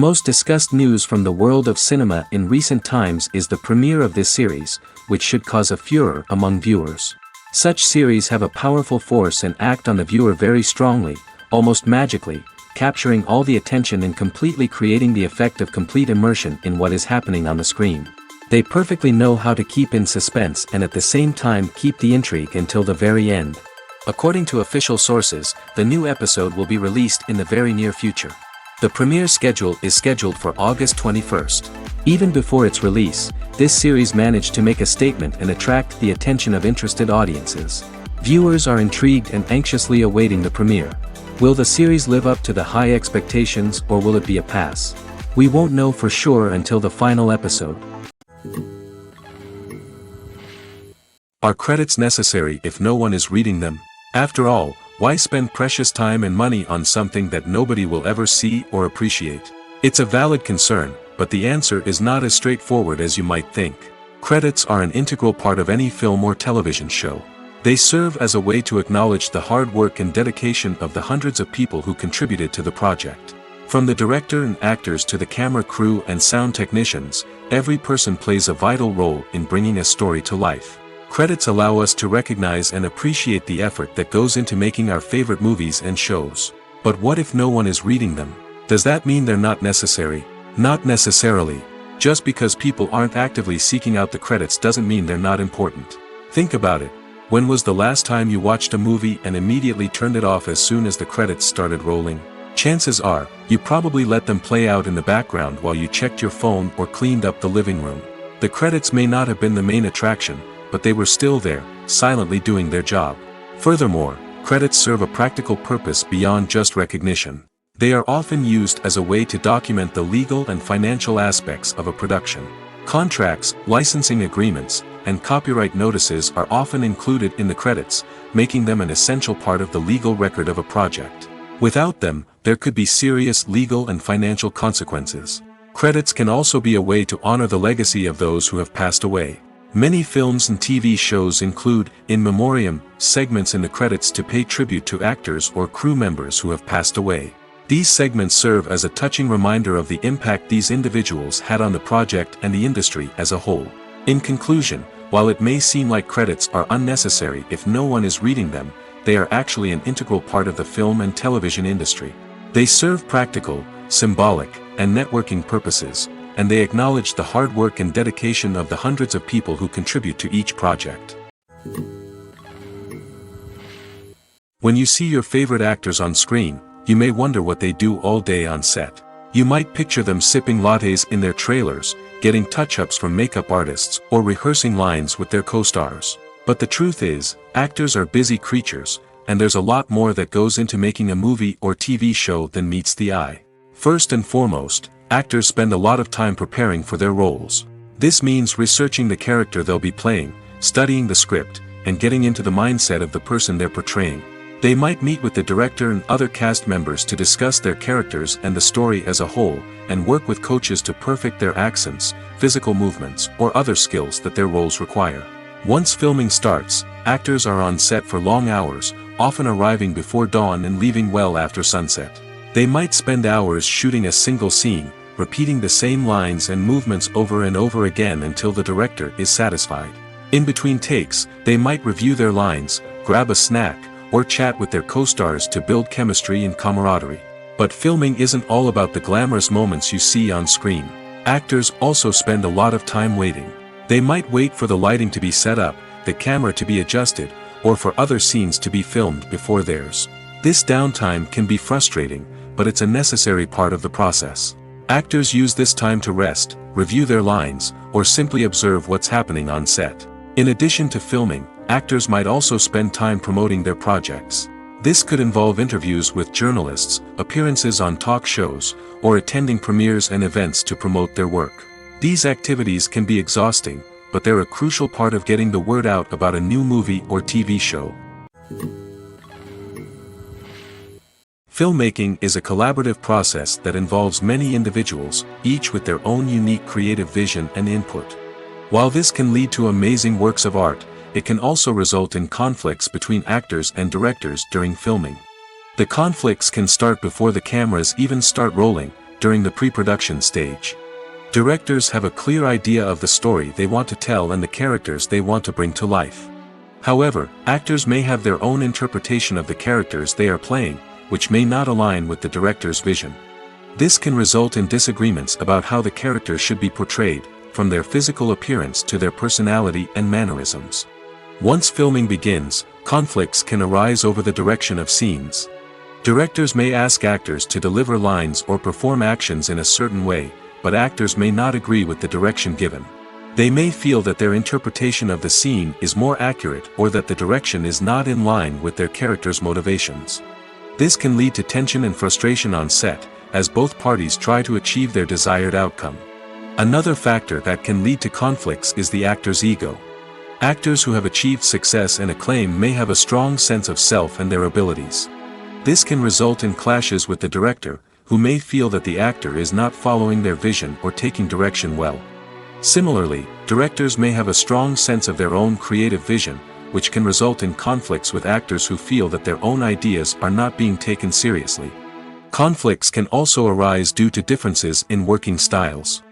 most discussed news from the world of cinema in recent times is the premiere of this series, which should cause a furor among viewers. Such series have a powerful force and act on the viewer very strongly, almost magically, capturing all the attention and completely creating the effect of complete immersion in what is happening on the screen. They perfectly know how to keep in suspense and at the same time keep the intrigue until the very end. According to official sources, the new episode will be released in the very near future. The premiere schedule is scheduled for August 21st. Even before its release, this series managed to make a statement and attract the attention of interested audiences. Viewers are intrigued and anxiously awaiting the premiere. Will the series live up to the high expectations or will it be a pass? We won't know for sure until the final episode. Are credits necessary if no one is reading them? After all, why spend precious time and money on something that nobody will ever see or appreciate? It's a valid concern, but the answer is not as straightforward as you might think. Credits are an integral part of any film or television show. They serve as a way to acknowledge the hard work and dedication of the hundreds of people who contributed to the project. From the director and actors to the camera crew and sound technicians, every person plays a vital role in bringing a story to life. Credits allow us to recognize and appreciate the effort that goes into making our favorite movies and shows. But what if no one is reading them? Does that mean they're not necessary? Not necessarily. Just because people aren't actively seeking out the credits doesn't mean they're not important. Think about it. When was the last time you watched a movie and immediately turned it off as soon as the credits started rolling? Chances are, you probably let them play out in the background while you checked your phone or cleaned up the living room. The credits may not have been the main attraction, but they were still there, silently doing their job. Furthermore, credits serve a practical purpose beyond just recognition. They are often used as a way to document the legal and financial aspects of a production. Contracts, licensing agreements, and copyright notices are often included in the credits, making them an essential part of the legal record of a project. Without them, there could be serious legal and financial consequences. Credits can also be a way to honor the legacy of those who have passed away. Many films and TV shows include, in memoriam, segments in the credits to pay tribute to actors or crew members who have passed away. These segments serve as a touching reminder of the impact these individuals had on the project and the industry as a whole. In conclusion, while it may seem like credits are unnecessary if no one is reading them, they are actually an integral part of the film and television industry. They serve practical, symbolic, and networking purposes, and they acknowledge the hard work and dedication of the hundreds of people who contribute to each project. When you see your favorite actors on screen, you may wonder what they do all day on set. You might picture them sipping lattes in their trailers, getting touch-ups from makeup artists, or rehearsing lines with their co-stars. But the truth is, actors are busy creatures, and there's a lot more that goes into making a movie or TV show than meets the eye. First and foremost, actors spend a lot of time preparing for their roles. This means researching the character they'll be playing, studying the script, and getting into the mindset of the person they're portraying. They might meet with the director and other cast members to discuss their characters and the story as a whole, and work with coaches to perfect their accents, physical movements, or other skills that their roles require. Once filming starts, actors are on set for long hours, often arriving before dawn and leaving well after sunset. They might spend hours shooting a single scene, repeating the same lines and movements over and over again until the director is satisfied. In between takes, they might review their lines, grab a snack, or chat with their co-stars to build chemistry and camaraderie. But filming isn't all about the glamorous moments you see on screen. Actors also spend a lot of time waiting. They might wait for the lighting to be set up, the camera to be adjusted, or for other scenes to be filmed before theirs. This downtime can be frustrating, but it's a necessary part of the process. Actors use this time to rest, review their lines, or simply observe what's happening on set. In addition to filming, actors might also spend time promoting their projects. This could involve interviews with journalists, appearances on talk shows, or attending premieres and events to promote their work. These activities can be exhausting, but they're a crucial part of getting the word out about a new movie or TV show. Filmmaking is a collaborative process that involves many individuals, each with their own unique creative vision and input. While this can lead to amazing works of art, it can also result in conflicts between actors and directors during filming. The conflicts can start before the cameras even start rolling, during the pre-production stage. Directors have a clear idea of the story they want to tell and the characters they want to bring to life. However, actors may have their own interpretation of the characters they are playing, which may not align with the director's vision. This can result in disagreements about how the characters should be portrayed, from their physical appearance to their personality and mannerisms. Once filming begins, conflicts can arise over the direction of scenes. Directors may ask actors to deliver lines or perform actions in a certain way, but actors may not agree with the direction given. They may feel that their interpretation of the scene is more accurate or that the direction is not in line with their character's motivations. This can lead to tension and frustration on set, as both parties try to achieve their desired outcome. Another factor that can lead to conflicts is the actor's ego. Actors who have achieved success and acclaim may have a strong sense of self and their abilities. This can result in clashes with the director, who may feel that the actor is not following their vision or taking direction well. Similarly, directors may have a strong sense of their own creative vision, which can result in conflicts with actors who feel that their own ideas are not being taken seriously. Conflicts can also arise due to differences in working styles.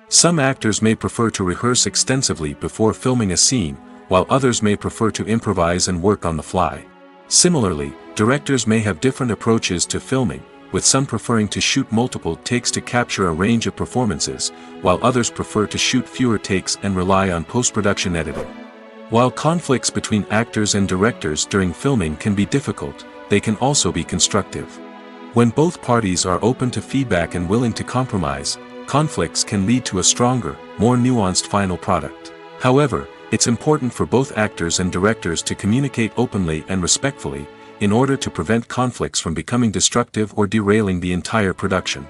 Some actors may prefer to rehearse extensively before filming a scene, while others may prefer to improvise and work on the fly. Similarly, directors may have different approaches to filming, with some preferring to shoot multiple takes to capture a range of performances, while others prefer to shoot fewer takes and rely on post-production editing. While conflicts between actors and directors during filming can be difficult, they can also be constructive. When both parties are open to feedback and willing to compromise, conflicts can lead to a stronger, more nuanced final product. However, it's important for both actors and directors to communicate openly and respectfully, in order to prevent conflicts from becoming destructive or derailing the entire production.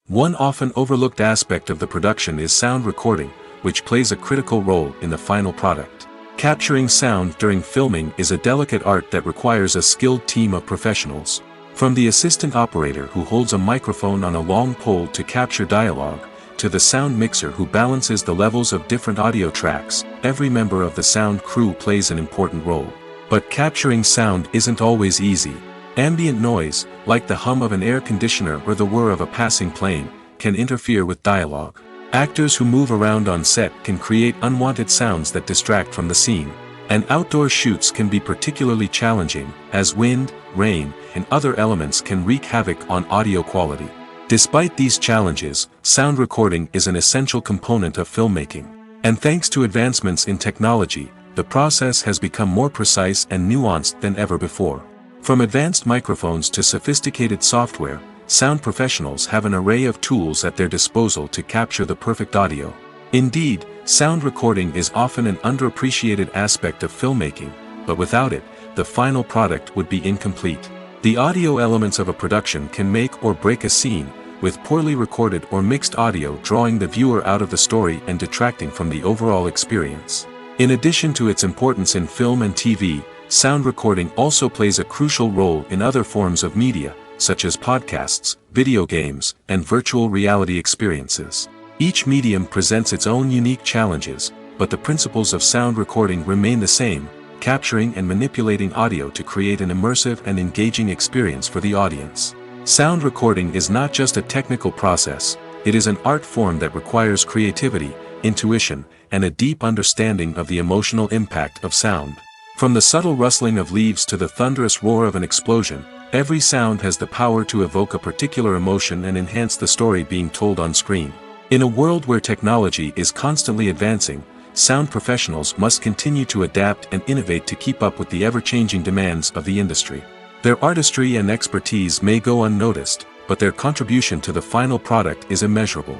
One often overlooked aspect of the production is sound recording, which plays a critical role in the final product. Capturing sound during filming is a delicate art that requires a skilled team of professionals. From the assistant operator who holds a microphone on a long pole to capture dialogue, to the sound mixer who balances the levels of different audio tracks, every member of the sound crew plays an important role. But capturing sound isn't always easy. Ambient noise, like the hum of an air conditioner or the whir of a passing plane, can interfere with dialogue. Actors who move around on set can create unwanted sounds that distract from the scene. And outdoor shoots can be particularly challenging, as wind, rain, and other elements can wreak havoc on audio quality. Despite these challenges, sound recording is an essential component of filmmaking. And thanks to advancements in technology, the process has become more precise and nuanced than ever before. From advanced microphones to sophisticated software, sound professionals have an array of tools at their disposal to capture the perfect audio. Indeed, sound recording is often an underappreciated aspect of filmmaking, but without it, the final product would be incomplete. The audio elements of a production can make or break a scene, with poorly recorded or mixed audio drawing the viewer out of the story and detracting from the overall experience. In addition to its importance in film and TV, sound recording also plays a crucial role in other forms of media, such as podcasts, video games, and virtual reality experiences. Each medium presents its own unique challenges, but the principles of sound recording remain the same: capturing and manipulating audio to create an immersive and engaging experience for the audience. Sound recording is not just a technical process, it is an art form that requires creativity, intuition, and a deep understanding of the emotional impact of sound. From the subtle rustling of leaves to the thunderous roar of an explosion, every sound has the power to evoke a particular emotion and enhance the story being told on screen. In a world where technology is constantly advancing, sound professionals must continue to adapt and innovate to keep up with the ever-changing demands of the industry. Their artistry and expertise may go unnoticed, but their contribution to the final product is immeasurable.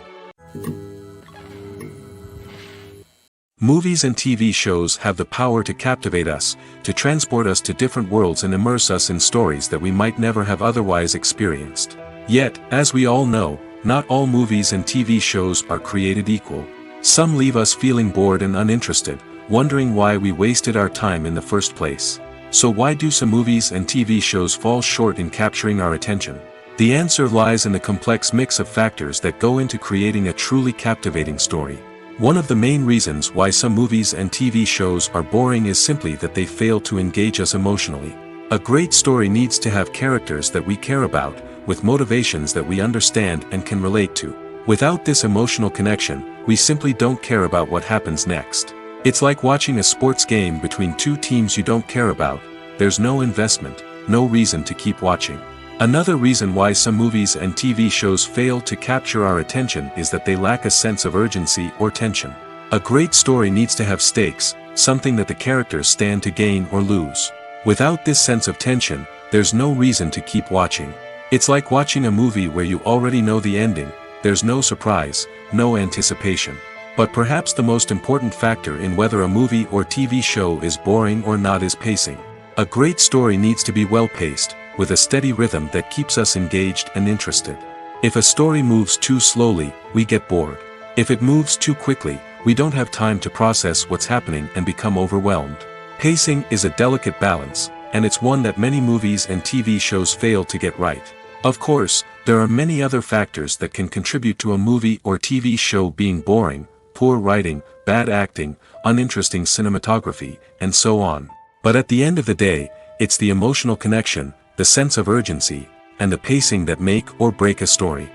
Movies and TV shows have the power to captivate us, to transport us to different worlds and immerse us in stories that we might never have otherwise experienced. Yet, as we all know, not all movies and TV shows are created equal. Some leave us feeling bored and uninterested, wondering why we wasted our time in the first place. So why do some movies and TV shows fall short in capturing our attention? The answer lies in the complex mix of factors that go into creating a truly captivating story. One of the main reasons why some movies and TV shows are boring is simply that they fail to engage us emotionally. A great story needs to have characters that we care about, with motivations that we understand and can relate to. Without this emotional connection, we simply don't care about what happens next. It's like watching a sports game between two teams you don't care about. There's no investment, no reason to keep watching. Another reason why some movies and TV shows fail to capture our attention is that they lack a sense of urgency or tension. A great story needs to have stakes, something that the characters stand to gain or lose. Without this sense of tension, there's no reason to keep watching. It's like watching a movie where you already know the ending. There's no surprise, no anticipation. But perhaps the most important factor in whether a movie or TV show is boring or not is pacing. A great story needs to be well-paced, with a steady rhythm that keeps us engaged and interested. If a story moves too slowly, we get bored. If it moves too quickly, we don't have time to process what's happening and become overwhelmed. Pacing is a delicate balance, and it's one that many movies and TV shows fail to get right. Of course, there are many other factors that can contribute to a movie or TV show being boring: poor writing, bad acting, uninteresting cinematography, and so on. But at the end of the day, it's the emotional connection, the sense of urgency, and the pacing that make or break a story.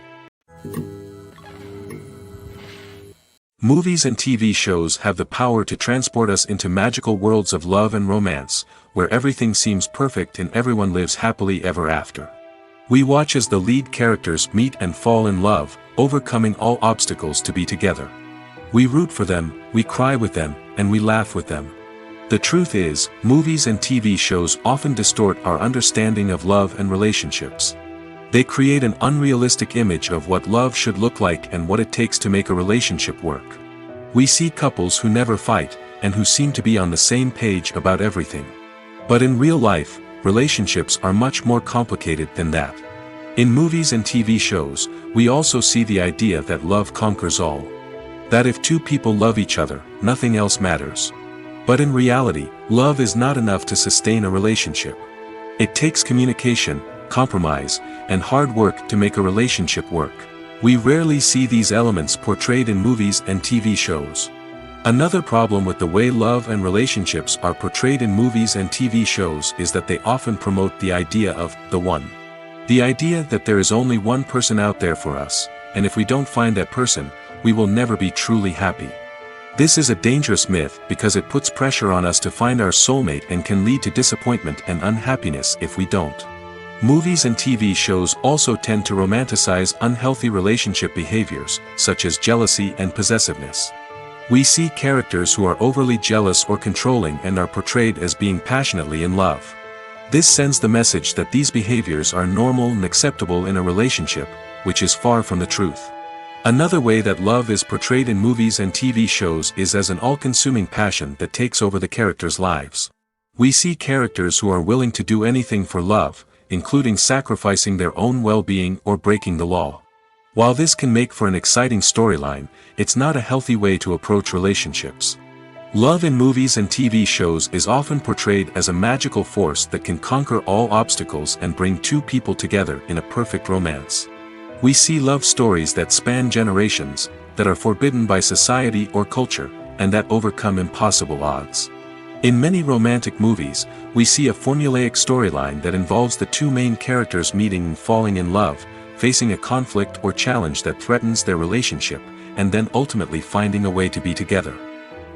Movies and TV shows have the power to transport us into magical worlds of love and romance, where everything seems perfect and everyone lives happily ever after. We watch as the lead characters meet and fall in love, overcoming all obstacles to be together. We root for them, we cry with them, and we laugh with them. The truth is, movies and TV shows often distort our understanding of love and relationships. They create an unrealistic image of what love should look like and what it takes to make a relationship work. We see couples who never fight, and who seem to be on the same page about everything. But in real life, relationships are much more complicated than that. In movies and TV shows, we also see the idea that love conquers all. That if two people love each other, nothing else matters. But in reality, love is not enough to sustain a relationship. It takes communication, compromise, and hard work to make a relationship work. We rarely see these elements portrayed in movies and TV shows. Another problem with the way love and relationships are portrayed in movies and TV shows is that they often promote the idea of the one. The idea that there is only one person out there for us, and if we don't find that person, we will never be truly happy. This is a dangerous myth because it puts pressure on us to find our soulmate and can lead to disappointment and unhappiness if we don't. Movies and TV shows also tend to romanticize unhealthy relationship behaviors, such as jealousy and possessiveness. We see characters who are overly jealous or controlling and are portrayed as being passionately in love. This sends the message that these behaviors are normal and acceptable in a relationship, which is far from the truth. Another way that love is portrayed in movies and TV shows is as an all-consuming passion that takes over the characters' lives. We see characters who are willing to do anything for love, including sacrificing their own well-being or breaking the law. While this can make for an exciting storyline, it's not a healthy way to approach relationships. Love in movies and TV shows is often portrayed as a magical force that can conquer all obstacles and bring two people together in a perfect romance. We see love stories that span generations, that are forbidden by society or culture, and that overcome impossible odds. In many romantic movies, we see a formulaic storyline that involves the two main characters meeting and falling in love, facing a conflict or challenge that threatens their relationship, and then ultimately finding a way to be together.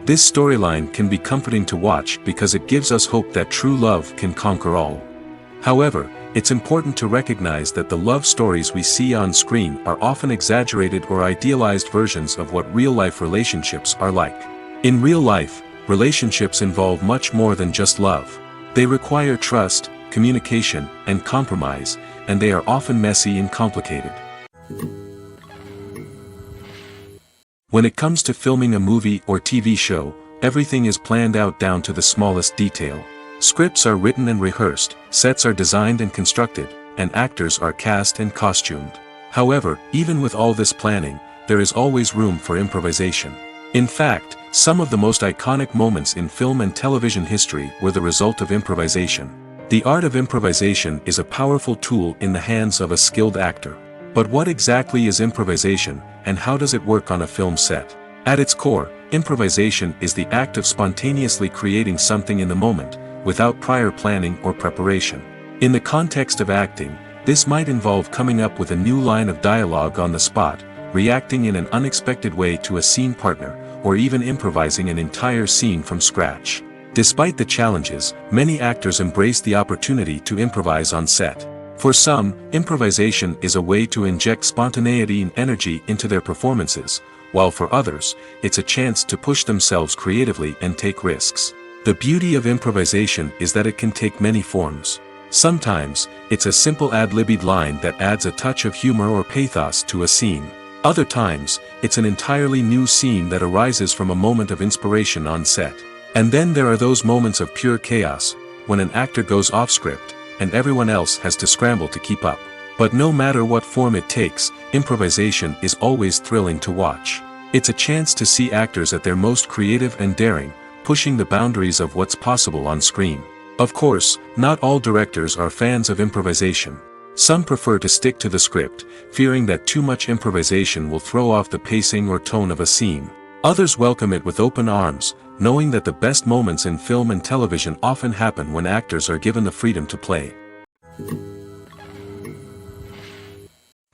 This storyline can be comforting to watch because it gives us hope that true love can conquer all. However, it's important to recognize that the love stories we see on screen are often exaggerated or idealized versions of what real-life relationships are like. In real life, relationships involve much more than just love. They require trust, communication, and compromise, and they are often messy and complicated. When it comes to filming a movie or TV show, everything is planned out down to the smallest detail. Scripts are written and rehearsed, sets are designed and constructed, and actors are cast and costumed. However, even with all this planning, there is always room for improvisation. In fact, some of the most iconic moments in film and television history were the result of improvisation. The art of improvisation is a powerful tool in the hands of a skilled actor. But what exactly is improvisation, and how does it work on a film set? At its core, improvisation is the act of spontaneously creating something in the moment, without prior planning or preparation. In the context of acting, this might involve coming up with a new line of dialogue on the spot, reacting in an unexpected way to a scene partner, or even improvising an entire scene from scratch. Despite the challenges, many actors embrace the opportunity to improvise on set. For some, improvisation is a way to inject spontaneity and energy into their performances, while for others, it's a chance to push themselves creatively and take risks. The beauty of improvisation is that it can take many forms. Sometimes, it's a simple ad-libbed line that adds a touch of humor or pathos to a scene. Other times, it's an entirely new scene that arises from a moment of inspiration on set. And then there are those moments of pure chaos, when an actor goes off script, and everyone else has to scramble to keep up. But no matter what form it takes, improvisation is always thrilling to watch. It's a chance to see actors at their most creative and daring, pushing the boundaries of what's possible on screen. Of course, not all directors are fans of improvisation. Some prefer to stick to the script, fearing that too much improvisation will throw off the pacing or tone of a scene. Others welcome it with open arms, knowing that the best moments in film and television often happen when actors are given the freedom to play.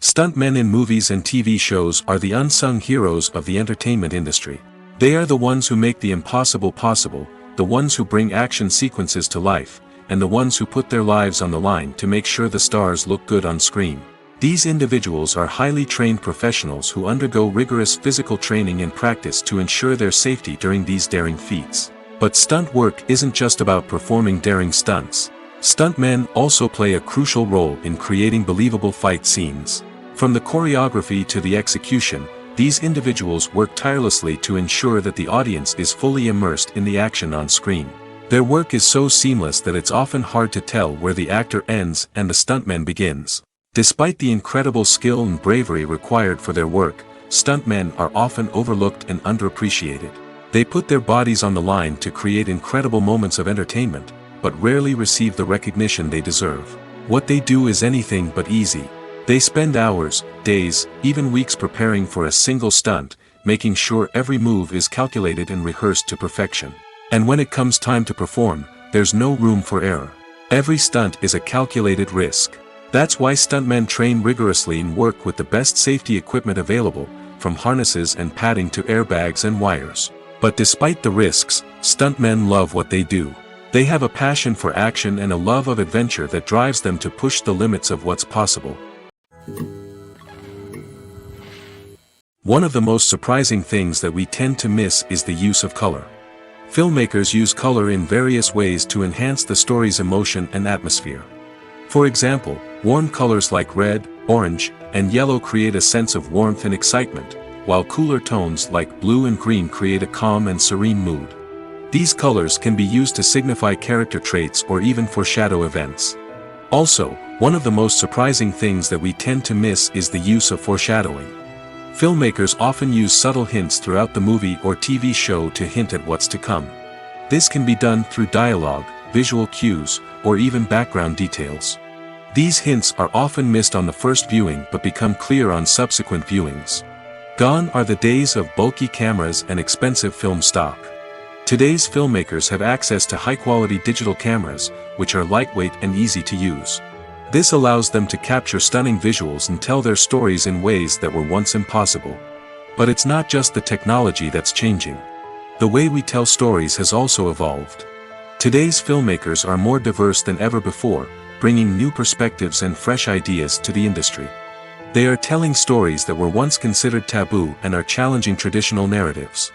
Stuntmen in movies and TV shows are the unsung heroes of the entertainment industry. They are the ones who make the impossible possible, the ones who bring action sequences to life, and the ones who put their lives on the line to make sure the stars look good on screen. These individuals are highly trained professionals who undergo rigorous physical training and practice to ensure their safety during these daring feats. But stunt work isn't just about performing daring stunts. Stuntmen also play a crucial role in creating believable fight scenes. From the choreography to the execution, these individuals work tirelessly to ensure that the audience is fully immersed in the action on screen. Their work is so seamless that it's often hard to tell where the actor ends and the stuntman begins. Despite the incredible skill and bravery required for their work, stuntmen are often overlooked and underappreciated. They put their bodies on the line to create incredible moments of entertainment, but rarely receive the recognition they deserve. What they do is anything but easy. They spend hours, days, even weeks preparing for a single stunt, making sure every move is calculated and rehearsed to perfection. And when it comes time to perform, there's no room for error. Every stunt is a calculated risk. That's why stuntmen train rigorously and work with the best safety equipment available, from harnesses and padding to airbags and wires. But despite the risks, stuntmen love what they do. They have a passion for action and a love of adventure that drives them to push the limits of what's possible. One of the most surprising things that we tend to miss is the use of color. Filmmakers use color in various ways to enhance the story's emotion and atmosphere. For example, warm colors like red, orange, and yellow create a sense of warmth and excitement, while cooler tones like blue and green create a calm and serene mood. These colors can be used to signify character traits or even foreshadow events. Also, one of the most surprising things that we tend to miss is the use of foreshadowing. Filmmakers often use subtle hints throughout the movie or TV show to hint at what's to come. This can be done through dialogue, visual cues, or even background details. These hints are often missed on the first viewing but become clear on subsequent viewings. Gone are the days of bulky cameras and expensive film stock. Today's filmmakers have access to high-quality digital cameras, which are lightweight and easy to use. This allows them to capture stunning visuals and tell their stories in ways that were once impossible. But it's not just the technology that's changing. The way we tell stories has also evolved. Today's filmmakers are more diverse than ever before, bringing new perspectives and fresh ideas to the industry. They are telling stories that were once considered taboo and are challenging traditional narratives.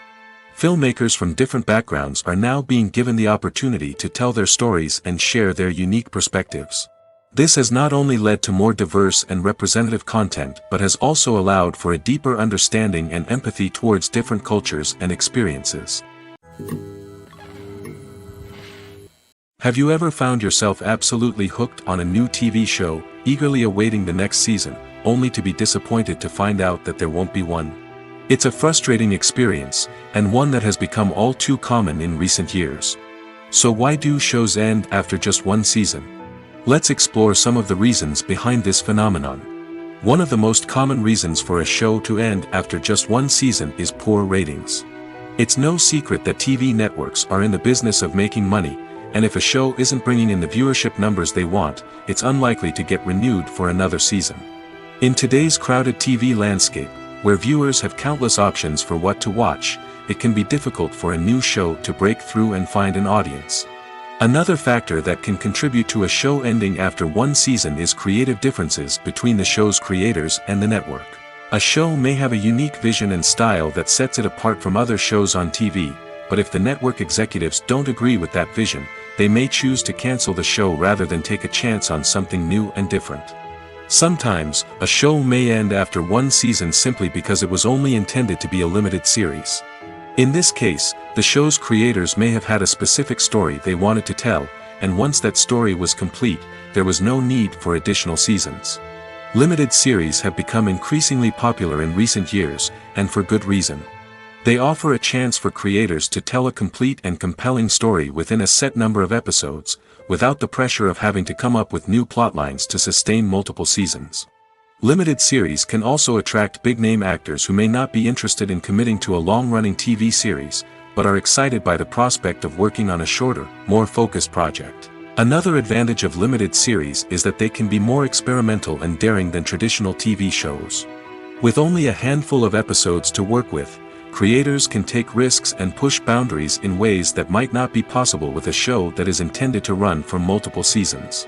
Filmmakers from different backgrounds are now being given the opportunity to tell their stories and share their unique perspectives. This has not only led to more diverse and representative content but has also allowed for a deeper understanding and empathy towards different cultures and experiences. Have you ever found yourself absolutely hooked on a new TV show, eagerly awaiting the next season, only to be disappointed to find out that there won't be one? It's a frustrating experience, and one that has become all too common in recent years. So why do shows end after just one season? Let's explore some of the reasons behind this phenomenon. One of the most common reasons for a show to end after just one season is poor ratings. It's no secret that TV networks are in the business of making money, and if a show isn't bringing in the viewership numbers they want, it's unlikely to get renewed for another season. In today's crowded TV landscape, where viewers have countless options for what to watch, it can be difficult for a new show to break through and find an audience. Another factor that can contribute to a show ending after one season is creative differences between the show's creators and the network. A show may have a unique vision and style that sets it apart from other shows on TV, but if the network executives don't agree with that vision, they may choose to cancel the show rather than take a chance on something new and different. Sometimes, a show may end after one season simply because it was only intended to be a limited series. In this case, the show's creators may have had a specific story they wanted to tell, and once that story was complete, there was no need for additional seasons. Limited series have become increasingly popular in recent years, and for good reason. They offer a chance for creators to tell a complete and compelling story within a set number of episodes, without the pressure of having to come up with new plotlines to sustain multiple seasons. Limited series can also attract big-name actors who may not be interested in committing to a long-running TV series, but are excited by the prospect of working on a shorter, more focused project. Another advantage of limited series is that they can be more experimental and daring than traditional TV shows. With only a handful of episodes to work with, creators can take risks and push boundaries in ways that might not be possible with a show that is intended to run for multiple seasons.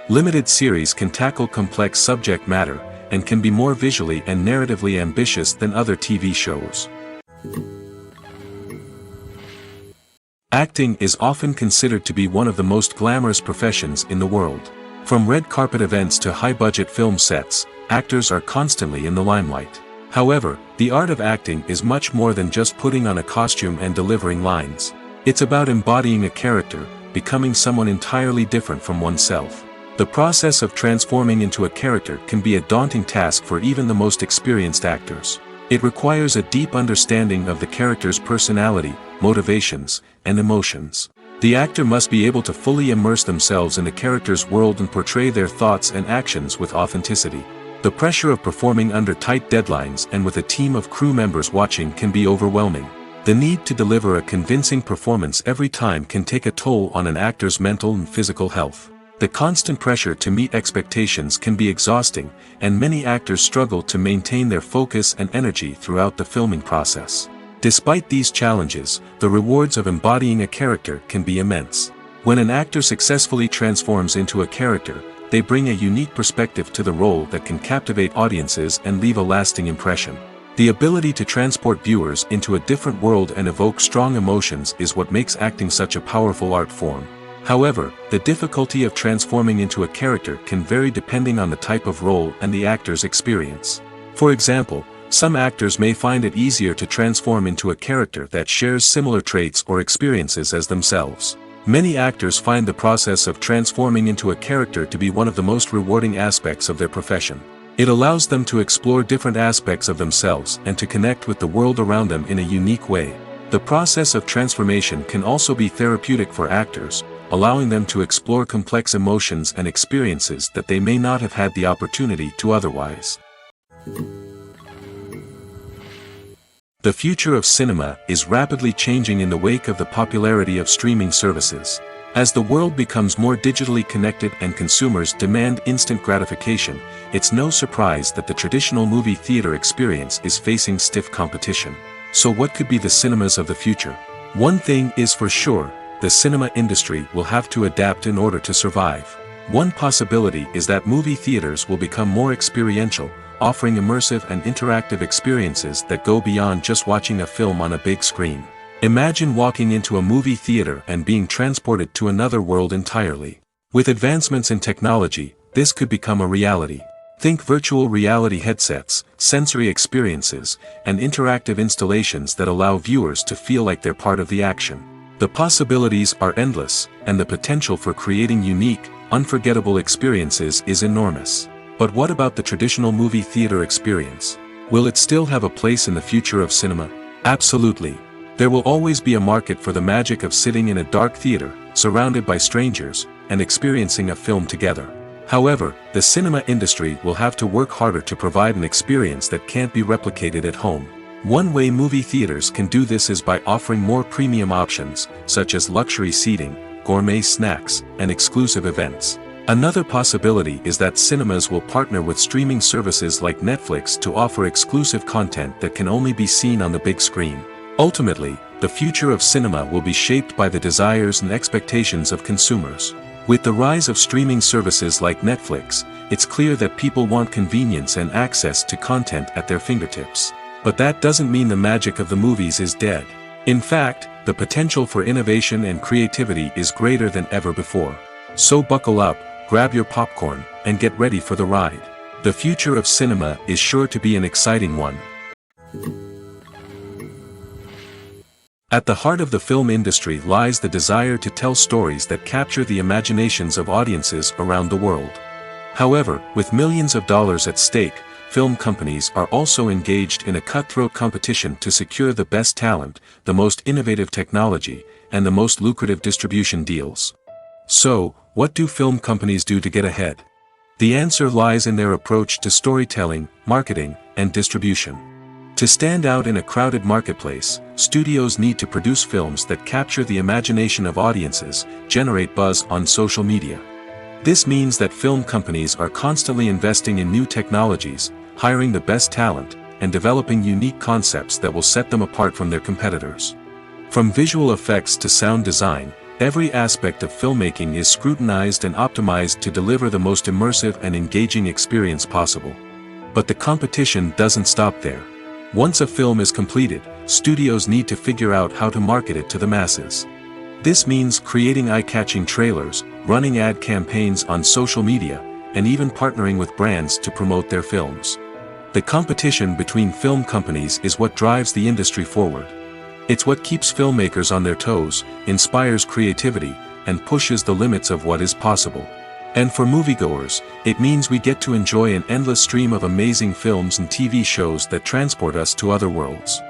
Limited series can tackle complex subject matter, and can be more visually and narratively ambitious than other TV shows. Acting is often considered to be one of the most glamorous professions in the world. From red carpet events to high-budget film sets, actors are constantly in the limelight. However, the art of acting is much more than just putting on a costume and delivering lines. It's about embodying a character, becoming someone entirely different from oneself. The process of transforming into a character can be a daunting task for even the most experienced actors. It requires a deep understanding of the character's personality, motivations, and emotions. The actor must be able to fully immerse themselves in the character's world and portray their thoughts and actions with authenticity. The pressure of performing under tight deadlines and with a team of crew members watching can be overwhelming. The need to deliver a convincing performance every time can take a toll on an actor's mental and physical health. The constant pressure to meet expectations can be exhausting, and many actors struggle to maintain their focus and energy throughout the filming process. Despite these challenges, the rewards of embodying a character can be immense. When an actor successfully transforms into a character, they bring a unique perspective to the role that can captivate audiences and leave a lasting impression. The ability to transport viewers into a different world and evoke strong emotions is what makes acting such a powerful art form. However, the difficulty of transforming into a character can vary depending on the type of role and the actor's experience. For example, some actors may find it easier to transform into a character that shares similar traits or experiences as themselves. Many actors find the process of transforming into a character to be one of the most rewarding aspects of their profession. It allows them to explore different aspects of themselves and to connect with the world around them in a unique way. The process of transformation can also be therapeutic for actors, allowing them to explore complex emotions and experiences that they may not have had the opportunity to otherwise. The future of cinema is rapidly changing in the wake of the popularity of streaming services. As the world becomes more digitally connected and consumers demand instant gratification, it's no surprise that the traditional movie theater experience is facing stiff competition. So what could be the cinemas of the future? One thing is for sure, the cinema industry will have to adapt in order to survive. One possibility is that movie theaters will become more experiential, offering immersive and interactive experiences that go beyond just watching a film on a big screen. Imagine walking into a movie theater and being transported to another world entirely. With advancements in technology, this could become a reality. Think virtual reality headsets, sensory experiences, and interactive installations that allow viewers to feel like they're part of the action. The possibilities are endless, and the potential for creating unique, unforgettable experiences is enormous. But what about the traditional movie theater experience? Will it still have a place in the future of cinema? Absolutely. There will always be a market for the magic of sitting in a dark theater, surrounded by strangers, and experiencing a film together. However, the cinema industry will have to work harder to provide an experience that can't be replicated at home. One way movie theaters can do this is by offering more premium options, such as luxury seating, gourmet snacks, and exclusive events. Another possibility is that cinemas will partner with streaming services like Netflix to offer exclusive content that can only be seen on the big screen. Ultimately, the future of cinema will be shaped by the desires and expectations of consumers. With the rise of streaming services like Netflix, it's clear that people want convenience and access to content at their fingertips. But that doesn't mean the magic of the movies is dead. In fact, the potential for innovation and creativity is greater than ever before. So buckle up, grab your popcorn, and get ready for the ride. The future of cinema is sure to be an exciting one. At the heart of the film industry lies the desire to tell stories that capture the imaginations of audiences around the world. However, with millions of dollars at stake, film companies are also engaged in a cutthroat competition to secure the best talent, the most innovative technology, and the most lucrative distribution deals. So, what do film companies do to get ahead? The answer lies in their approach to storytelling, marketing, and distribution. To stand out in a crowded marketplace, studios need to produce films that capture the imagination of audiences, generate buzz on social media. This means that film companies are constantly investing in new technologies, hiring the best talent, and developing unique concepts that will set them apart from their competitors. From visual effects to sound design, every aspect of filmmaking is scrutinized and optimized to deliver the most immersive and engaging experience possible. But the competition doesn't stop there. Once a film is completed, studios need to figure out how to market it to the masses. This means creating eye-catching trailers, running ad campaigns on social media, and even partnering with brands to promote their films. The competition between film companies is what drives the industry forward. It's what keeps filmmakers on their toes, inspires creativity, and pushes the limits of what is possible. And for moviegoers, it means we get to enjoy an endless stream of amazing films and TV shows that transport us to other worlds.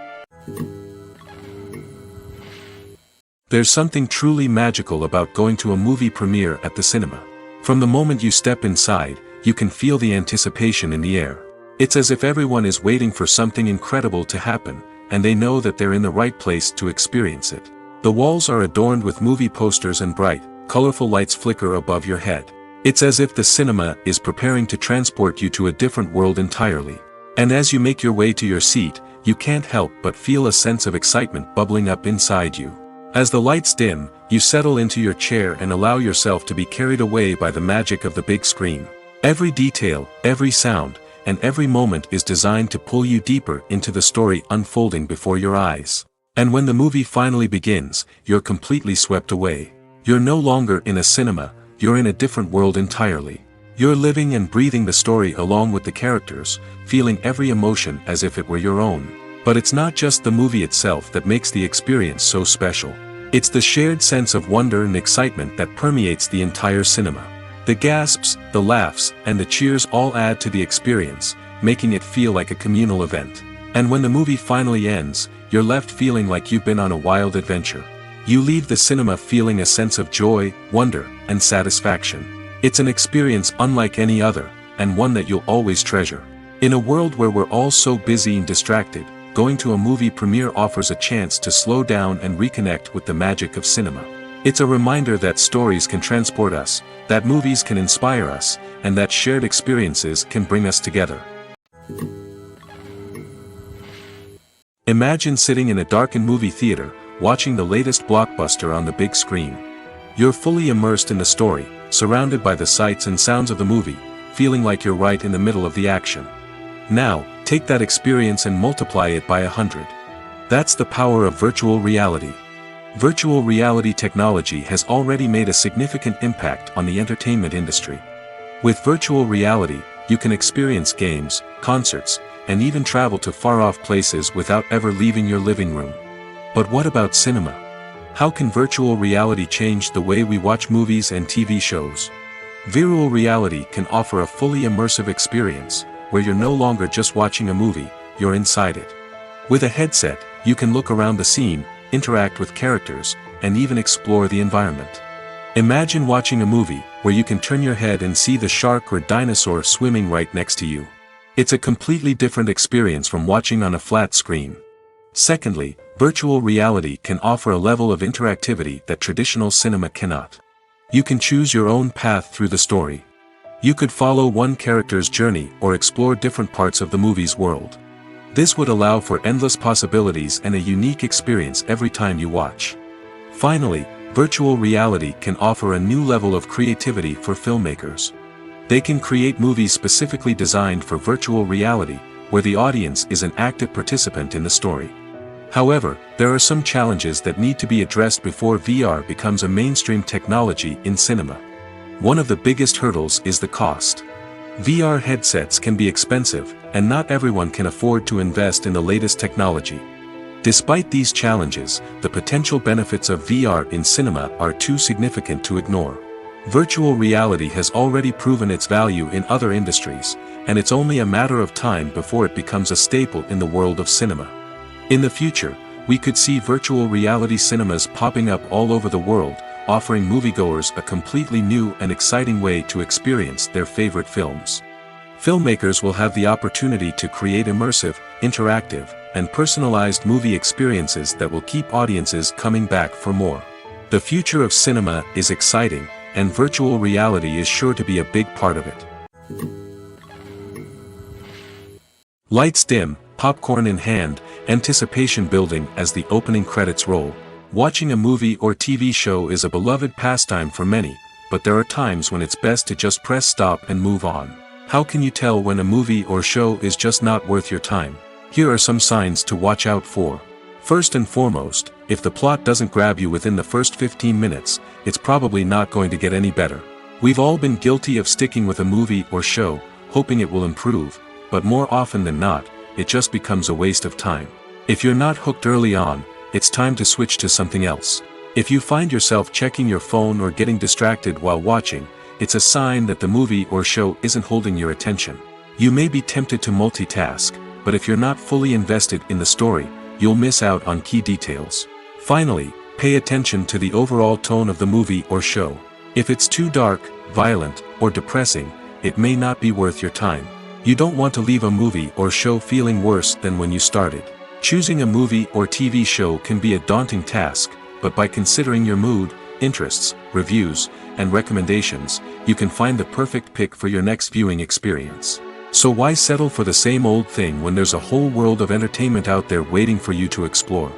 There's something truly magical about going to a movie premiere at the cinema. From the moment you step inside, you can feel the anticipation in the air. It's as if everyone is waiting for something incredible to happen, and they know that they're in the right place to experience it. The walls are adorned with movie posters and bright, colorful lights flicker above your head. It's as if the cinema is preparing to transport you to a different world entirely. And as you make your way to your seat, you can't help but feel a sense of excitement bubbling up inside you. As the lights dim, you settle into your chair and allow yourself to be carried away by the magic of the big screen. Every detail, every sound, and every moment is designed to pull you deeper into the story unfolding before your eyes. And when the movie finally begins, you're completely swept away. You're no longer in a cinema, you're in a different world entirely. You're living and breathing the story along with the characters, feeling every emotion as if it were your own. But it's not just the movie itself that makes the experience so special. It's the shared sense of wonder and excitement that permeates the entire cinema. The gasps, the laughs, and the cheers all add to the experience, making it feel like a communal event. And when the movie finally ends, you're left feeling like you've been on a wild adventure. You leave the cinema feeling a sense of joy, wonder, and satisfaction. It's an experience unlike any other, and one that you'll always treasure. In a world where we're all so busy and distracted, going to a movie premiere offers a chance to slow down and reconnect with the magic of cinema. It's a reminder that stories can transport us, that movies can inspire us, and that shared experiences can bring us together. Imagine sitting in a darkened movie theater, watching the latest blockbuster on the big screen. You're fully immersed in the story, surrounded by the sights and sounds of the movie, feeling like you're right in the middle of the action. Now, take that experience and multiply it by 100. That's the power of virtual reality. Virtual reality technology has already made a significant impact on the entertainment industry. With virtual reality, you can experience games, concerts, and even travel to far-off places without ever leaving your living room. But what about cinema? How can virtual reality change the way we watch movies and TV shows? Virtual reality can offer a fully immersive experience, where you're no longer just watching a movie, you're inside it. With a headset, you can look around the scene, interact with characters, and even explore the environment. Imagine watching a movie, where you can turn your head and see the shark or dinosaur swimming right next to you. It's a completely different experience from watching on a flat screen. Secondly, virtual reality can offer a level of interactivity that traditional cinema cannot. You can choose your own path through the story. You could follow one character's journey or explore different parts of the movie's world. This would allow for endless possibilities and a unique experience every time you watch. Finally, virtual reality can offer a new level of creativity for filmmakers. They can create movies specifically designed for virtual reality, where the audience is an active participant in the story. However, there are some challenges that need to be addressed before VR becomes a mainstream technology in cinema. One of the biggest hurdles is the cost. VR headsets can be expensive, and not everyone can afford to invest in the latest technology. Despite these challenges, the potential benefits of VR in cinema are too significant to ignore. Virtual reality has already proven its value in other industries, and it's only a matter of time before it becomes a staple in the world of cinema. In the future, we could see virtual reality cinemas popping up all over the world, offering moviegoers a completely new and exciting way to experience their favorite films. Filmmakers will have the opportunity to create immersive, interactive, and personalized movie experiences that will keep audiences coming back for more. The future of cinema is exciting, and virtual reality is sure to be a big part of it. Lights dim, popcorn in hand, anticipation building as the opening credits roll. Watching a movie or TV show is a beloved pastime for many, but there are times when it's best to just press stop and move on. How can you tell when a movie or show is just not worth your time? Here are some signs to watch out for. First and foremost, if the plot doesn't grab you within the first 15 minutes, it's probably not going to get any better. We've all been guilty of sticking with a movie or show, hoping it will improve, but more often than not, it just becomes a waste of time. If you're not hooked early on, it's time to switch to something else. If you find yourself checking your phone or getting distracted while watching, it's a sign that the movie or show isn't holding your attention. You may be tempted to multitask, but if you're not fully invested in the story, you'll miss out on key details. Finally, pay attention to the overall tone of the movie or show. If it's too dark, violent, or depressing, it may not be worth your time. You don't want to leave a movie or show feeling worse than when you started. Choosing a movie or TV show can be a daunting task, but by considering your mood, interests, reviews, and recommendations, you can find the perfect pick for your next viewing experience. So why settle for the same old thing when there's a whole world of entertainment out there waiting for you to explore?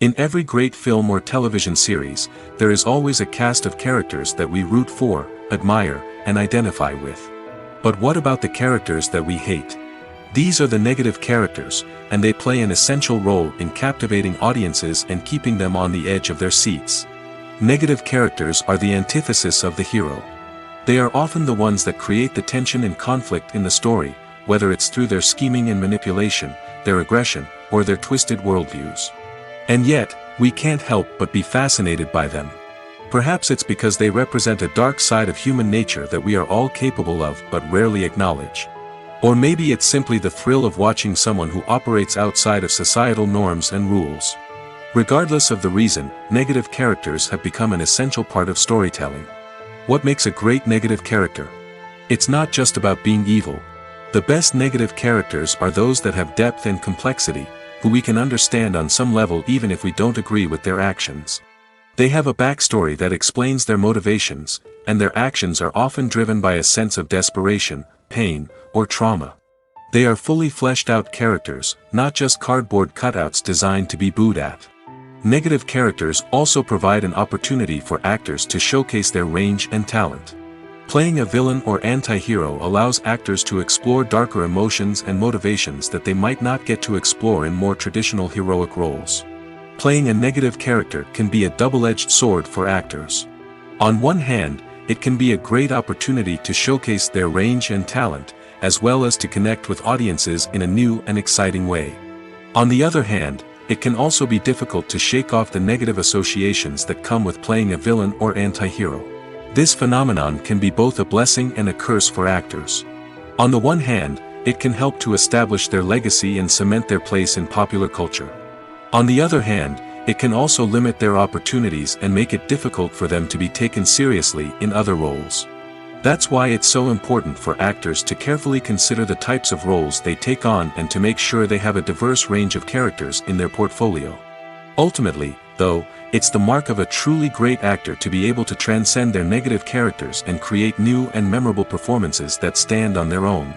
In every great film or television series, there is always a cast of characters that we root for, admire, and identify with. But what about the characters that we hate? These are the negative characters, and they play an essential role in captivating audiences and keeping them on the edge of their seats. Negative characters are the antithesis of the hero. They are often the ones that create the tension and conflict in the story, whether it's through their scheming and manipulation, their aggression, or their twisted worldviews. And yet, we can't help but be fascinated by them. Perhaps it's because they represent a dark side of human nature that we are all capable of but rarely acknowledge. Or maybe it's simply the thrill of watching someone who operates outside of societal norms and rules. Regardless of the reason, negative characters have become an essential part of storytelling. What makes a great negative character? It's not just about being evil. The best negative characters are those that have depth and complexity, who we can understand on some level even if we don't agree with their actions. They have a backstory that explains their motivations, and their actions are often driven by a sense of desperation, pain, or trauma. They are fully fleshed out characters, not just cardboard cutouts designed to be booed at. Negative characters also provide an opportunity for actors to showcase their range and talent. Playing a villain or anti-hero allows actors to explore darker emotions and motivations that they might not get to explore in more traditional heroic roles. Playing a negative character can be a double-edged sword for actors. On one hand, it can be a great opportunity to showcase their range and talent, as well as to connect with audiences in a new and exciting way. On the other hand, it can also be difficult to shake off the negative associations that come with playing a villain or anti-hero. This phenomenon can be both a blessing and a curse for actors. On the one hand, it can help to establish their legacy and cement their place in popular culture. On the other hand, it can also limit their opportunities and make it difficult for them to be taken seriously in other roles. That's why it's so important for actors to carefully consider the types of roles they take on and to make sure they have a diverse range of characters in their portfolio. Ultimately, though, it's the mark of a truly great actor to be able to transcend their negative characters and create new and memorable performances that stand on their own.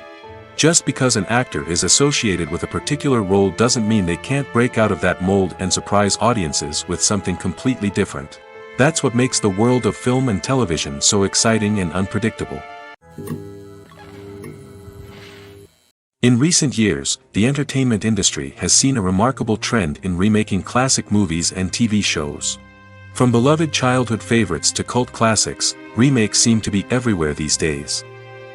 Just because an actor is associated with a particular role doesn't mean they can't break out of that mold and surprise audiences with something completely different. That's what makes the world of film and television so exciting and unpredictable. In recent years, the entertainment industry has seen a remarkable trend in remaking classic movies and TV shows. From beloved childhood favorites to cult classics, remakes seem to be everywhere these days.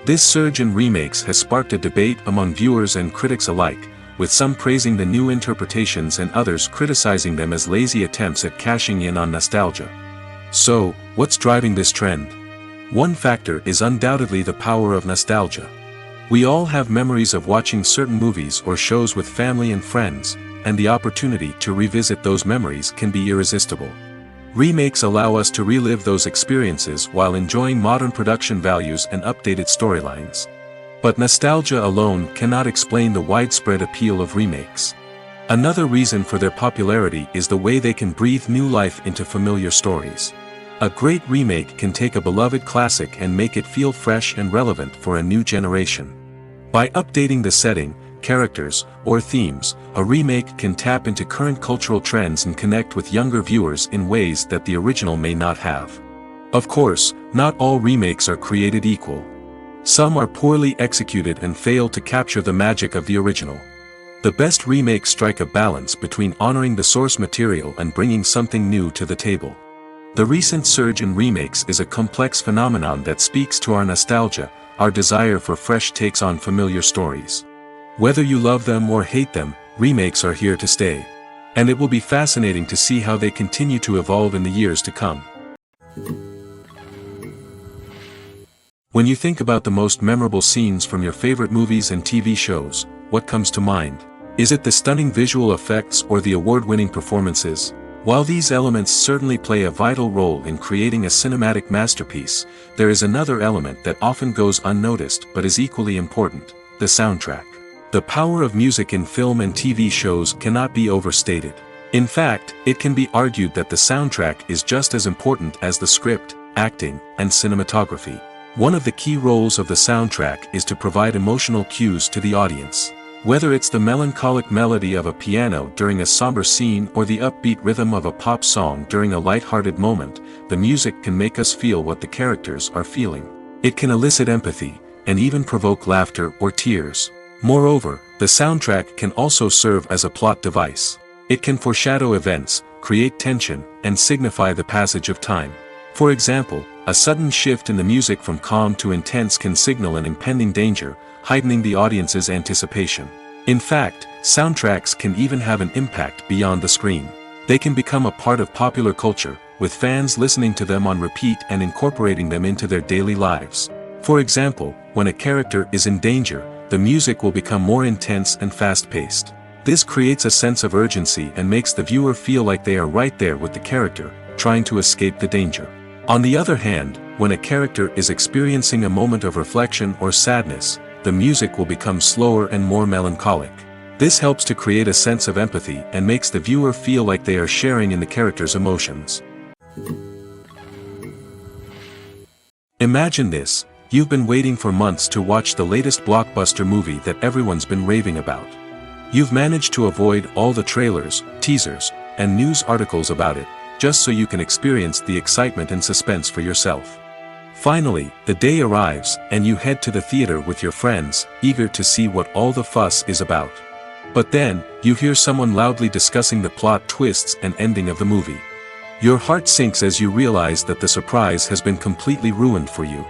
This surge in remakes has sparked a debate among viewers and critics alike, with some praising the new interpretations and others criticizing them as lazy attempts at cashing in on nostalgia. So, what's driving this trend? One factor is undoubtedly the power of nostalgia. We all have memories of watching certain movies or shows with family and friends, and the opportunity to revisit those memories can be irresistible. Remakes allow us to relive those experiences while enjoying modern production values and updated storylines. But nostalgia alone cannot explain the widespread appeal of remakes. Another reason for their popularity is the way they can breathe new life into familiar stories. A great remake can take a beloved classic and make it feel fresh and relevant for a new generation. By updating the setting, characters, or themes, a remake can tap into current cultural trends and connect with younger viewers in ways that the original may not have. Of course, not all remakes are created equal. Some are poorly executed and fail to capture the magic of the original. The best remakes strike a balance between honoring the source material and bringing something new to the table. The recent surge in remakes is a complex phenomenon that speaks to our nostalgia, our desire for fresh takes on familiar stories. Whether you love them or hate them, remakes are here to stay. And it will be fascinating to see how they continue to evolve in the years to come. When you think about the most memorable scenes from your favorite movies and TV shows, what comes to mind? Is it the stunning visual effects or the award-winning performances? While these elements certainly play a vital role in creating a cinematic masterpiece, there is another element that often goes unnoticed but is equally important: the soundtrack. The power of music in film and TV shows cannot be overstated. In fact, it can be argued that the soundtrack is just as important as the script, acting, and cinematography. One of the key roles of the soundtrack is to provide emotional cues to the audience. Whether it's the melancholic melody of a piano during a somber scene or the upbeat rhythm of a pop song during a light-hearted moment, the music can make us feel what the characters are feeling. It can elicit empathy, and even provoke laughter or tears. Moreover, the soundtrack can also serve as a plot device. It can foreshadow events, create tension, and signify the passage of time. For example, a sudden shift in the music from calm to intense can signal an impending danger, heightening the audience's anticipation. In fact, soundtracks can even have an impact beyond the screen. They can become a part of popular culture, with fans listening to them on repeat and incorporating them into their daily lives. For example, when a character is in danger, the music will become more intense and fast-paced. This creates a sense of urgency and makes the viewer feel like they are right there with the character, trying to escape the danger. On the other hand, when a character is experiencing a moment of reflection or sadness, the music will become slower and more melancholic. This helps to create a sense of empathy and makes the viewer feel like they are sharing in the character's emotions. Imagine this: you've been waiting for months to watch the latest blockbuster movie that everyone's been raving about. You've managed to avoid all the trailers, teasers, and news articles about it, just so you can experience the excitement and suspense for yourself. Finally, the day arrives, and you head to the theater with your friends, eager to see what all the fuss is about. But then, you hear someone loudly discussing the plot twists and ending of the movie. Your heart sinks as you realize that the surprise has been completely ruined for you.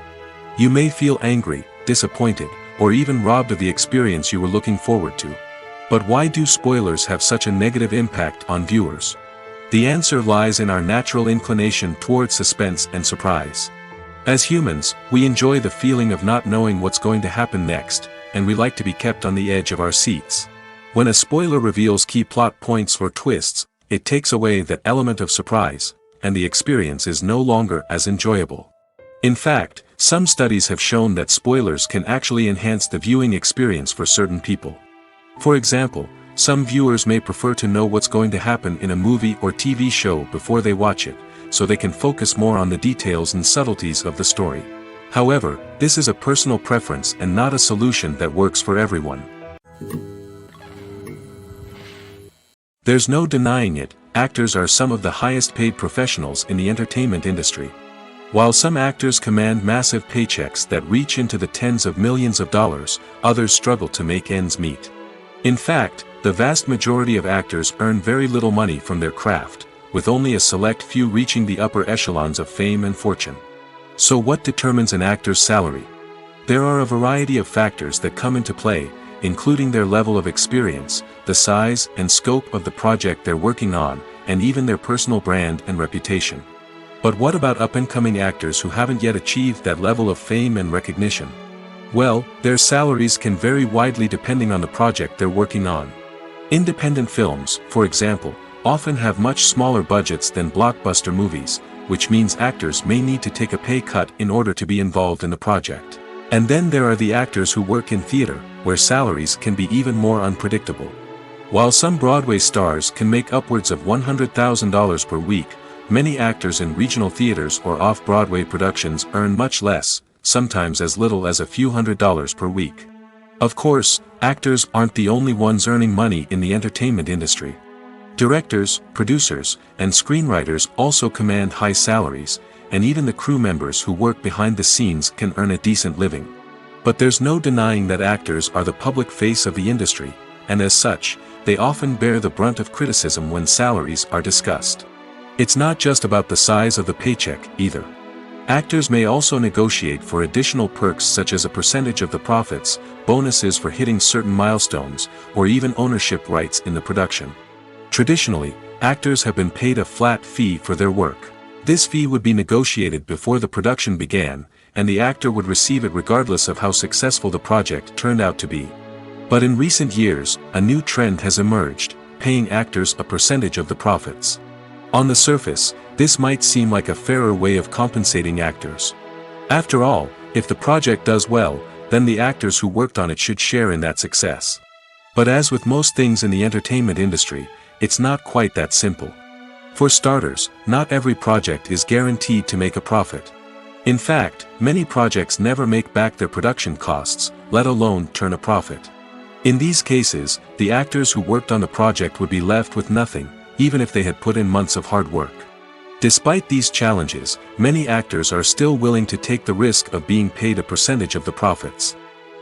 You may feel angry, disappointed, or even robbed of the experience you were looking forward to. But why do spoilers have such a negative impact on viewers? The answer lies in our natural inclination towards suspense and surprise. As humans, we enjoy the feeling of not knowing what's going to happen next, and we like to be kept on the edge of our seats. When a spoiler reveals key plot points or twists, it takes away that element of surprise, and the experience is no longer as enjoyable. In fact, Some studies have shown that spoilers can actually enhance the viewing experience for certain people. For example, some viewers may prefer to know what's going to happen in a movie or TV show before they watch it, so they can focus more on the details and subtleties of the story. However, this is a personal preference and not a solution that works for everyone. There's no denying it, actors are some of the highest paid professionals in the entertainment industry. While some actors command massive paychecks that reach into the tens of millions of dollars, others struggle to make ends meet. In fact, the vast majority of actors earn very little money from their craft, with only a select few reaching the upper echelons of fame and fortune. So what determines an actor's salary? There are a variety of factors that come into play, including their level of experience, the size and scope of the project they're working on, and even their personal brand and reputation. But what about up-and-coming actors who haven't yet achieved that level of fame and recognition? Well, their salaries can vary widely depending on the project they're working on. Independent films, for example, often have much smaller budgets than blockbuster movies, which means actors may need to take a pay cut in order to be involved in the project. And then there are the actors who work in theater, where salaries can be even more unpredictable. While some Broadway stars can make upwards of $100,000 per week, many actors in regional theaters or off-Broadway productions earn much less, sometimes as little as a few $100s per week. Of course, actors aren't the only ones earning money in the entertainment industry. Directors, producers, and screenwriters also command high salaries, and even the crew members who work behind the scenes can earn a decent living. But there's no denying that actors are the public face of the industry, and as such, they often bear the brunt of criticism when salaries are discussed. It's not just about the size of the paycheck, either. Actors may also negotiate for additional perks such as a percentage of the profits, bonuses for hitting certain milestones, or even ownership rights in the production. Traditionally, actors have been paid a flat fee for their work. This fee would be negotiated before the production began, and the actor would receive it regardless of how successful the project turned out to be. But in recent years, a new trend has emerged, paying actors a percentage of the profits. On the surface, this might seem like a fairer way of compensating actors. After all, if the project does well, then the actors who worked on it should share in that success. But as with most things in the entertainment industry, it's not quite that simple. For starters, not every project is guaranteed to make a profit. In fact, many projects never make back their production costs, let alone turn a profit. In these cases, the actors who worked on the project would be left with nothing, even if they had put in months of hard work. Despite these challenges, many actors are still willing to take the risk of being paid a percentage of the profits.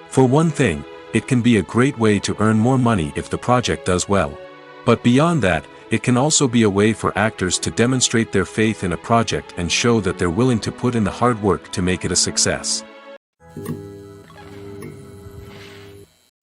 For one thing, it can be a great way to earn more money if the project does well. But beyond that, it can also be a way for actors to demonstrate their faith in a project and show that they're willing to put in the hard work to make it a success.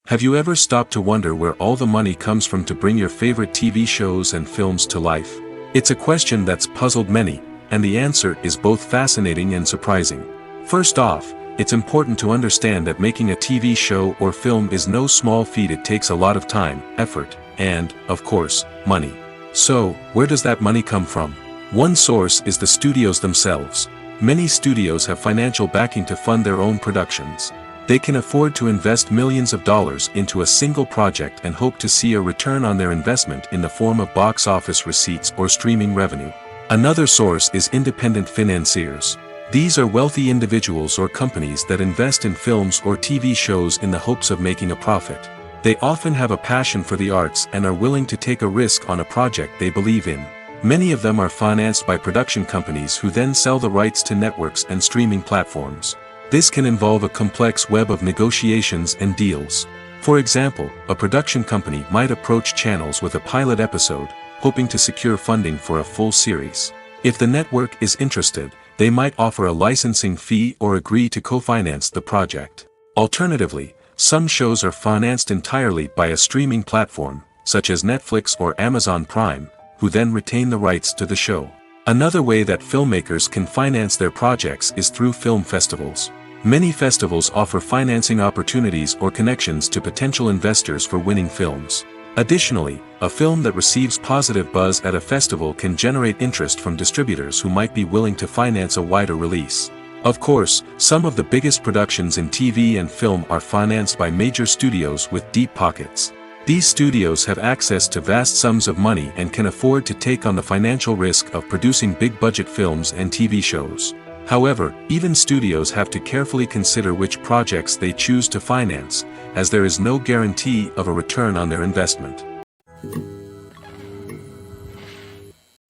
Have you ever stopped to wonder where all the money comes from to bring your favorite TV shows and films to life? It's a question that's puzzled many, and the answer is both fascinating and surprising. First off, it's important to understand that making a TV show or film is no small feat. It takes a lot of time, effort, and, of course, money. So, where does that money come from? One source is the studios themselves. Many studios have financial backing to fund their own productions. They can afford to invest millions of dollars into a single project and hope to see a return on their investment in the form of box office receipts or streaming revenue. Another source is independent financiers. These are wealthy individuals or companies that invest in films or TV shows in the hopes of making a profit. They often have a passion for the arts and are willing to take a risk on a project they believe in. Many of them are financed by production companies who then sell the rights to networks and streaming platforms. This can involve a complex web of negotiations and deals. For example, a production company might approach channels with a pilot episode, hoping to secure funding for a full series. If the network is interested, they might offer a licensing fee or agree to co-finance the project. Alternatively, some shows are financed entirely by a streaming platform, such as Netflix or Amazon Prime, who then retain the rights to the show. Another way that filmmakers can finance their projects is through film festivals. Many festivals offer financing opportunities or connections to potential investors for winning films. Additionally, a film that receives positive buzz at a festival can generate interest from distributors who might be willing to finance a wider release. Of course, some of the biggest productions in TV and film are financed by major studios with deep pockets. These studios have access to vast sums of money and can afford to take on the financial risk of producing big-budget films and TV shows. However, even studios have to carefully consider which projects they choose to finance, as there is no guarantee of a return on their investment.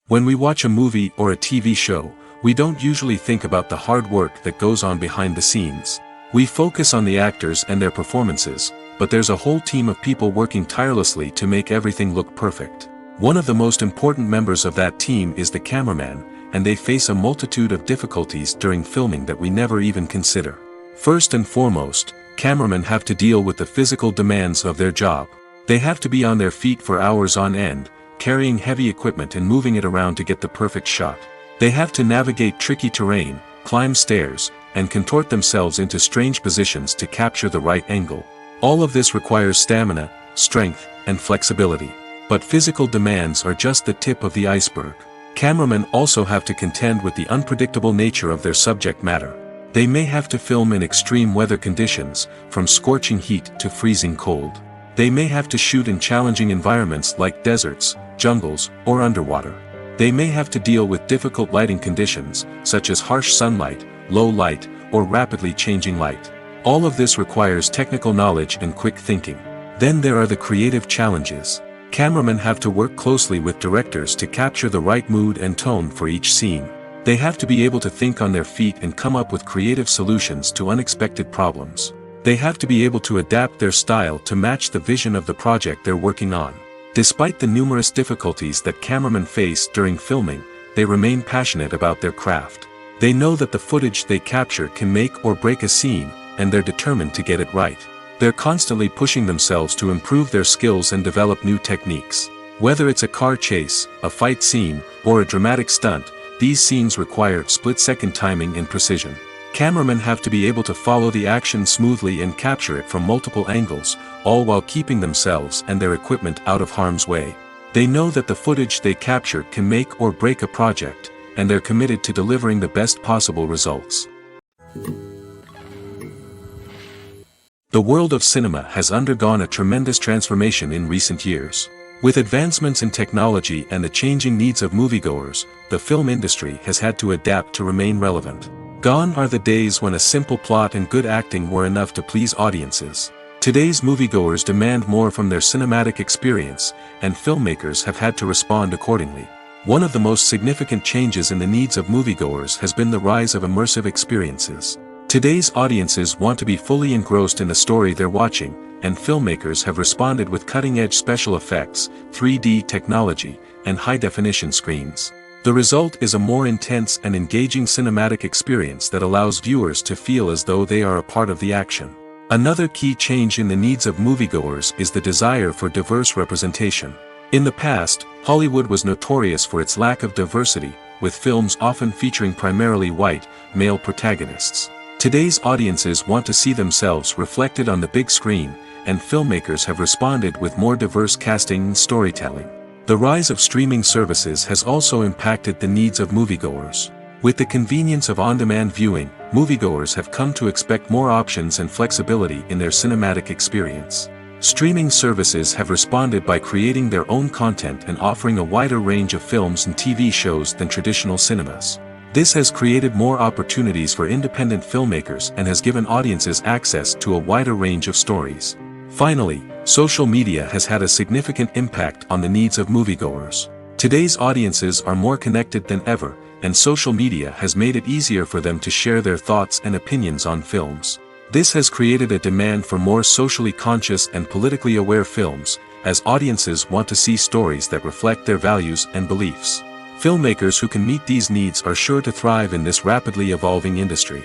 When we watch a movie or a TV show, we don't usually think about the hard work that goes on behind the scenes. We focus on the actors and their performances, but there's a whole team of people working tirelessly to make everything look perfect. One of the most important members of that team is the cameraman, and they face a multitude of difficulties during filming that we never even consider. First and foremost, cameramen have to deal with the physical demands of their job. They have to be on their feet for hours on end, carrying heavy equipment and moving it around to get the perfect shot. They have to navigate tricky terrain, climb stairs, and contort themselves into strange positions to capture the right angle. All of this requires stamina, strength, and flexibility. But physical demands are just the tip of the iceberg. Cameramen also have to contend with the unpredictable nature of their subject matter. They may have to film in extreme weather conditions, from scorching heat to freezing cold. They may have to shoot in challenging environments like deserts, jungles, or underwater. They may have to deal with difficult lighting conditions, such as harsh sunlight, low light, or rapidly changing light. All of this requires technical knowledge and quick thinking. Then there are the creative challenges. Cameramen have to work closely with directors to capture the right mood and tone for each scene. They have to be able to think on their feet and come up with creative solutions to unexpected problems. They have to be able to adapt their style to match the vision of the project they're working on. Despite the numerous difficulties that cameramen face during filming, they remain passionate about their craft. They know that the footage they capture can make or break a scene, and they're determined to get it right. They're constantly pushing themselves to improve their skills and develop new techniques. Whether it's a car chase, a fight scene, or a dramatic stunt, these scenes require split-second timing and precision. Cameramen have to be able to follow the action smoothly and capture it from multiple angles, all while keeping themselves and their equipment out of harm's way. They know that the footage they capture can make or break a project, and they're committed to delivering the best possible results. The world of cinema has undergone a tremendous transformation in recent years. With advancements in technology and the changing needs of moviegoers, the film industry has had to adapt to remain relevant. Gone are the days when a simple plot and good acting were enough to please audiences. Today's moviegoers demand more from their cinematic experience, and filmmakers have had to respond accordingly. One of the most significant changes in the needs of moviegoers has been the rise of immersive experiences. Today's audiences want to be fully engrossed in the story they're watching, and filmmakers have responded with cutting-edge special effects, 3D technology, and high-definition screens. The result is a more intense and engaging cinematic experience that allows viewers to feel as though they are a part of the action. Another key change in the needs of moviegoers is the desire for diverse representation. In the past, Hollywood was notorious for its lack of diversity, with films often featuring primarily white, male protagonists. Today's audiences want to see themselves reflected on the big screen, and filmmakers have responded with more diverse casting and storytelling. The rise of streaming services has also impacted the needs of moviegoers. With the convenience of on-demand viewing, moviegoers have come to expect more options and flexibility in their cinematic experience. Streaming services have responded by creating their own content and offering a wider range of films and TV shows than traditional cinemas. This has created more opportunities for independent filmmakers and has given audiences access to a wider range of stories. Finally, social media has had a significant impact on the needs of moviegoers. Today's audiences are more connected than ever, and social media has made it easier for them to share their thoughts and opinions on films. This has created a demand for more socially conscious and politically aware films, as audiences want to see stories that reflect their values and beliefs. Filmmakers who can meet these needs are sure to thrive in this rapidly evolving industry.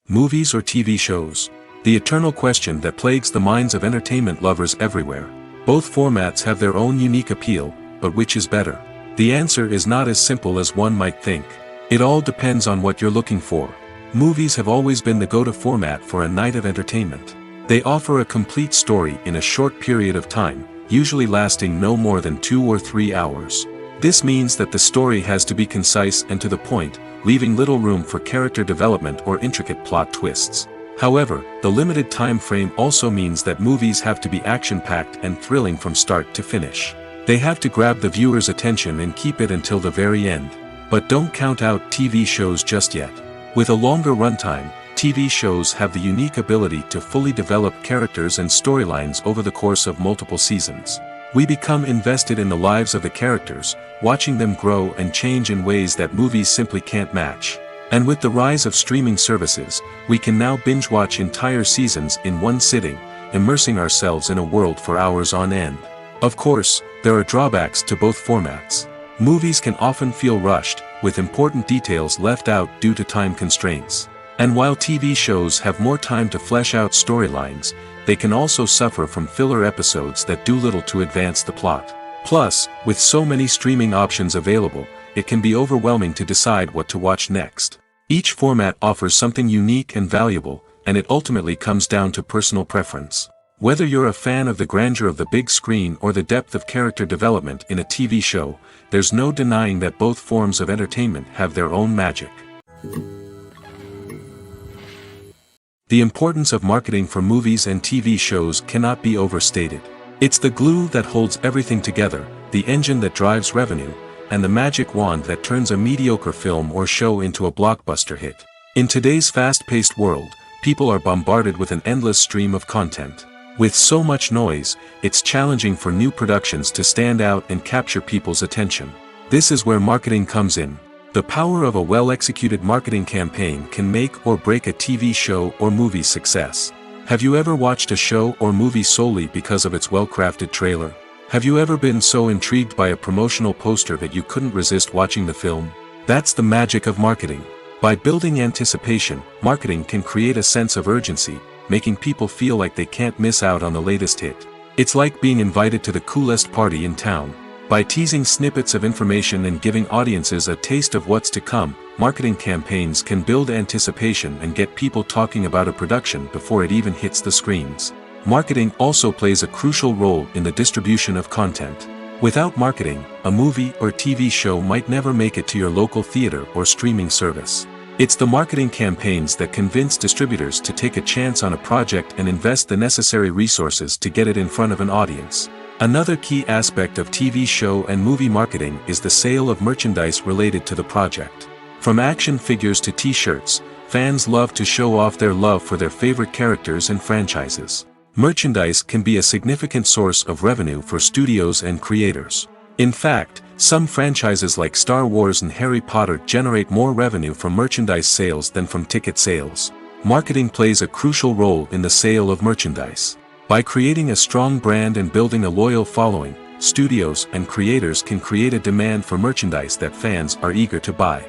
Movies or TV shows? The eternal question that plagues the minds of entertainment lovers everywhere. Both formats have their own unique appeal, but which is better? The answer is not as simple as one might think. It all depends on what you're looking for. Movies have always been the go-to format for a night of entertainment. They offer a complete story in a short period of time, usually lasting no more than 2 or 3 hours. This means that the story has to be concise and to the point, leaving little room for character development or intricate plot twists. However, the limited time frame also means that movies have to be action-packed and thrilling from start to finish. They have to grab the viewer's attention and keep it until the very end. But don't count out TV shows just yet. With a longer runtime, TV shows have the unique ability to fully develop characters and storylines over the course of multiple seasons. We become invested in the lives of the characters, watching them grow and change in ways that movies simply can't match. And with the rise of streaming services, we can now binge-watch entire seasons in one sitting, immersing ourselves in a world for hours on end. Of course, there are drawbacks to both formats. Movies can often feel rushed, with important details left out due to time constraints. And while TV shows have more time to flesh out storylines, they can also suffer from filler episodes that do little to advance the plot. Plus, with so many streaming options available, it can be overwhelming to decide what to watch next. Each format offers something unique and valuable, and it ultimately comes down to personal preference. Whether you're a fan of the grandeur of the big screen or the depth of character development in a TV show, there's no denying that both forms of entertainment have their own magic. The importance of marketing for movies and TV shows cannot be overstated. It's the glue that holds everything together, the engine that drives revenue, and the magic wand that turns a mediocre film or show into a blockbuster hit. In today's fast-paced world, people are bombarded with an endless stream of content. With so much noise, it's challenging for new productions to stand out and capture people's attention. This is where marketing comes in. The power of a well-executed marketing campaign can make or break a TV show or movie's success. Have you ever watched a show or movie solely because of its well-crafted trailer? Have you ever been so intrigued by a promotional poster that you couldn't resist watching the film? That's the magic of marketing. By building anticipation, marketing can create a sense of urgency, making people feel like they can't miss out on the latest hit. It's like being invited to the coolest party in town. By teasing snippets of information and giving audiences a taste of what's to come, marketing campaigns can build anticipation and get people talking about a production before it even hits the screens. Marketing also plays a crucial role in the distribution of content. Without marketing, a movie or TV show might never make it to your local theater or streaming service. It's the marketing campaigns that convince distributors to take a chance on a project and invest the necessary resources to get it in front of an audience. Another key aspect of TV show and movie marketing is the sale of merchandise related to the project. From action figures to t-shirts, fans love to show off their love for their favorite characters and franchises. Merchandise can be a significant source of revenue for studios and creators. In fact, some franchises like Star Wars and Harry Potter generate more revenue from merchandise sales than from ticket sales. Marketing plays a crucial role in the sale of merchandise. By creating a strong brand and building a loyal following, studios and creators can create a demand for merchandise that fans are eager to buy.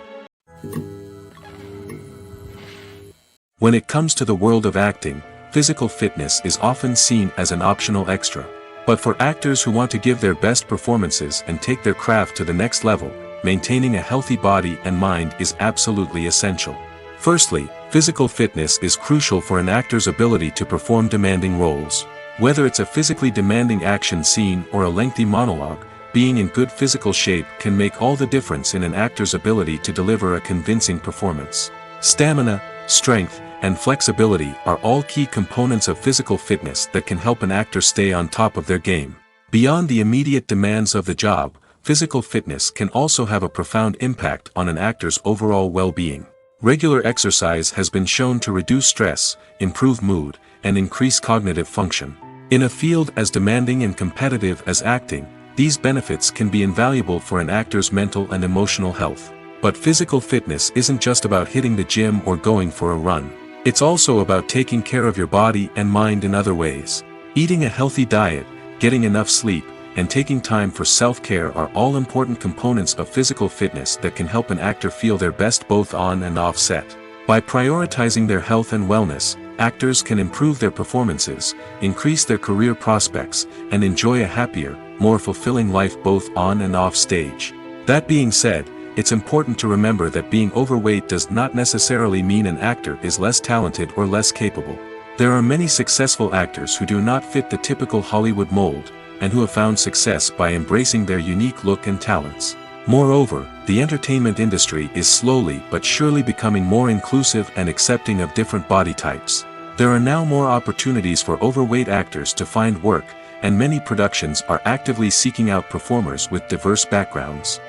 When it comes to the world of acting, physical fitness is often seen as an optional extra. But for actors who want to give their best performances and take their craft to the next level, maintaining a healthy body and mind is absolutely essential. Firstly, physical fitness is crucial for an actor's ability to perform demanding roles. Whether it's a physically demanding action scene or a lengthy monologue, being in good physical shape can make all the difference in an actor's ability to deliver a convincing performance. Stamina, strength, and flexibility are all key components of physical fitness that can help an actor stay on top of their game. Beyond the immediate demands of the job, physical fitness can also have a profound impact on an actor's overall well-being. Regular exercise has been shown to reduce stress, improve mood, and increase cognitive function. In a field as demanding and competitive as acting, these benefits can be invaluable for an actor's mental and emotional health. But physical fitness isn't just about hitting the gym or going for a run. It's also about taking care of your body and mind in other ways. Eating a healthy diet, getting enough sleep, and taking time for self-care are all important components of physical fitness that can help an actor feel their best both on and off set. By prioritizing their health and wellness, actors can improve their performances, increase their career prospects, and enjoy a happier, more fulfilling life both on and off stage. That being said, it's important to remember that being overweight does not necessarily mean an actor is less talented or less capable. There are many successful actors who do not fit the typical Hollywood mold, and who have found success by embracing their unique look and talents. Moreover, the entertainment industry is slowly but surely becoming more inclusive and accepting of different body types. There are now more opportunities for overweight actors to find work, and many productions are actively seeking out performers with diverse backgrounds.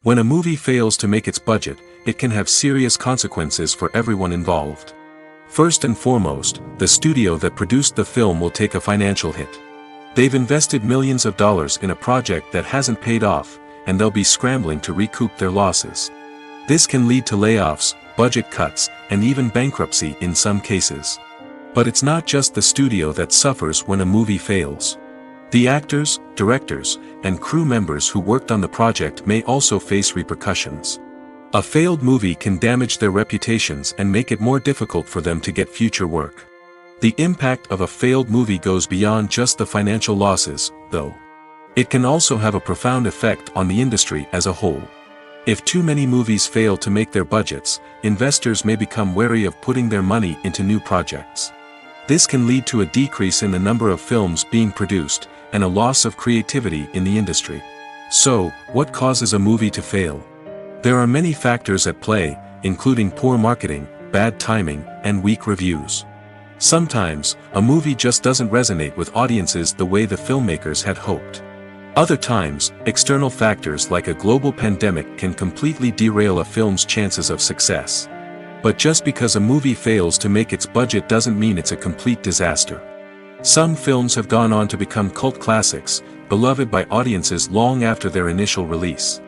When a movie fails to make its budget, it can have serious consequences for everyone involved. First and foremost, the studio that produced the film will take a financial hit. They've invested millions of dollars in a project that hasn't paid off, and they'll be scrambling to recoup their losses. This can lead to layoffs, budget cuts, and even bankruptcy in some cases. But it's not just the studio that suffers when a movie fails. The actors, directors, and crew members who worked on the project may also face repercussions. A failed movie can damage their reputations and make it more difficult for them to get future work. The impact of a failed movie goes beyond just the financial losses, though. It can also have a profound effect on the industry as a whole. If too many movies fail to make their budgets, investors may become wary of putting their money into new projects. This can lead to a decrease in the number of films being produced, and a loss of creativity in the industry. So, what causes a movie to fail? There are many factors at play, including poor marketing, bad timing, and weak reviews. Sometimes, a movie just doesn't resonate with audiences the way the filmmakers had hoped. Other times, external factors like a global pandemic can completely derail a film's chances of success. But just because a movie fails to make its budget doesn't mean it's a complete disaster. Some films have gone on to become cult classics, beloved by audiences long after their initial release.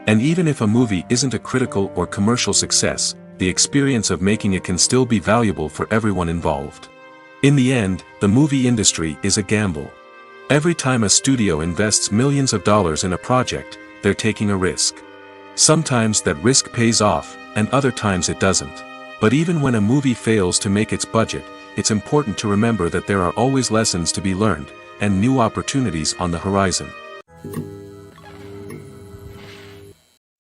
And even if a movie isn't a critical or commercial success, the experience of making it can still be valuable for everyone involved. In the end, the movie industry is a gamble. Every time a studio invests millions of dollars in a project, they're taking a risk. Sometimes that risk pays off, and other times it doesn't. But even when a movie fails to make its budget, it's important to remember that there are always lessons to be learned, and new opportunities on the horizon.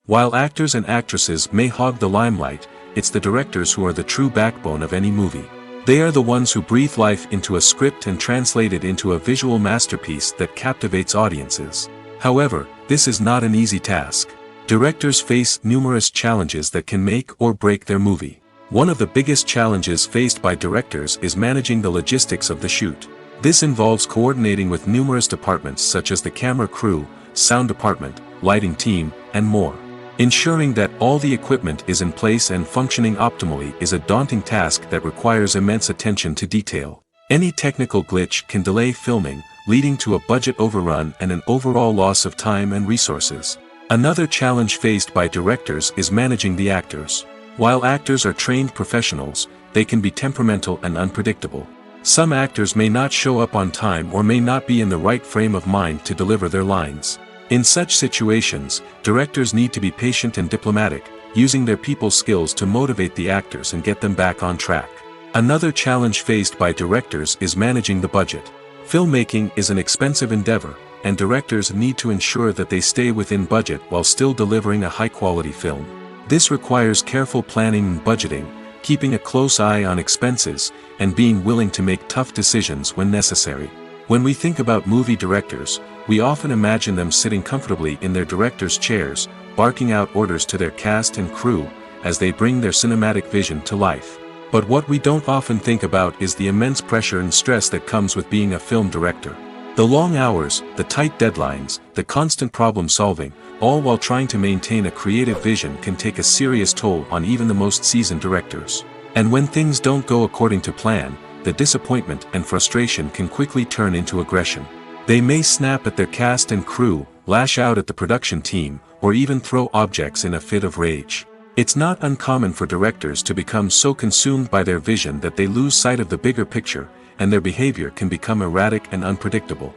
While actors and actresses may hog the limelight, it's the directors who are the true backbone of any movie. They are the ones who breathe life into a script and translate it into a visual masterpiece that captivates audiences. However, this is not an easy task. Directors face numerous challenges that can make or break their movie. One of the biggest challenges faced by directors is managing the logistics of the shoot. This involves coordinating with numerous departments such as the camera crew, sound department, lighting team, and more. Ensuring that all the equipment is in place and functioning optimally is a daunting task that requires immense attention to detail. Any technical glitch can delay filming, leading to a budget overrun and an overall loss of time and resources. Another challenge faced by directors is managing the actors. While actors are trained professionals, they can be temperamental and unpredictable. Some actors may not show up on time or may not be in the right frame of mind to deliver their lines. In such situations, directors need to be patient and diplomatic, using their people skills to motivate the actors and get them back on track. Another challenge faced by directors is managing the budget. Filmmaking is an expensive endeavor, and directors need to ensure that they stay within budget while still delivering a high-quality film. This requires careful planning and budgeting, keeping a close eye on expenses, and being willing to make tough decisions when necessary. When we think about movie directors, we often imagine them sitting comfortably in their director's chairs, barking out orders to their cast and crew, as they bring their cinematic vision to life. But what we don't often think about is the immense pressure and stress that comes with being a film director. The long hours, the tight deadlines, the constant problem solving, all while trying to maintain a creative vision can take a serious toll on even the most seasoned directors. And when things don't go according to plan, the disappointment and frustration can quickly turn into aggression. They may snap at their cast and crew, lash out at the production team, or even throw objects in a fit of rage. It's not uncommon for directors to become so consumed by their vision that they lose sight of the bigger picture, and their behavior can become erratic and unpredictable.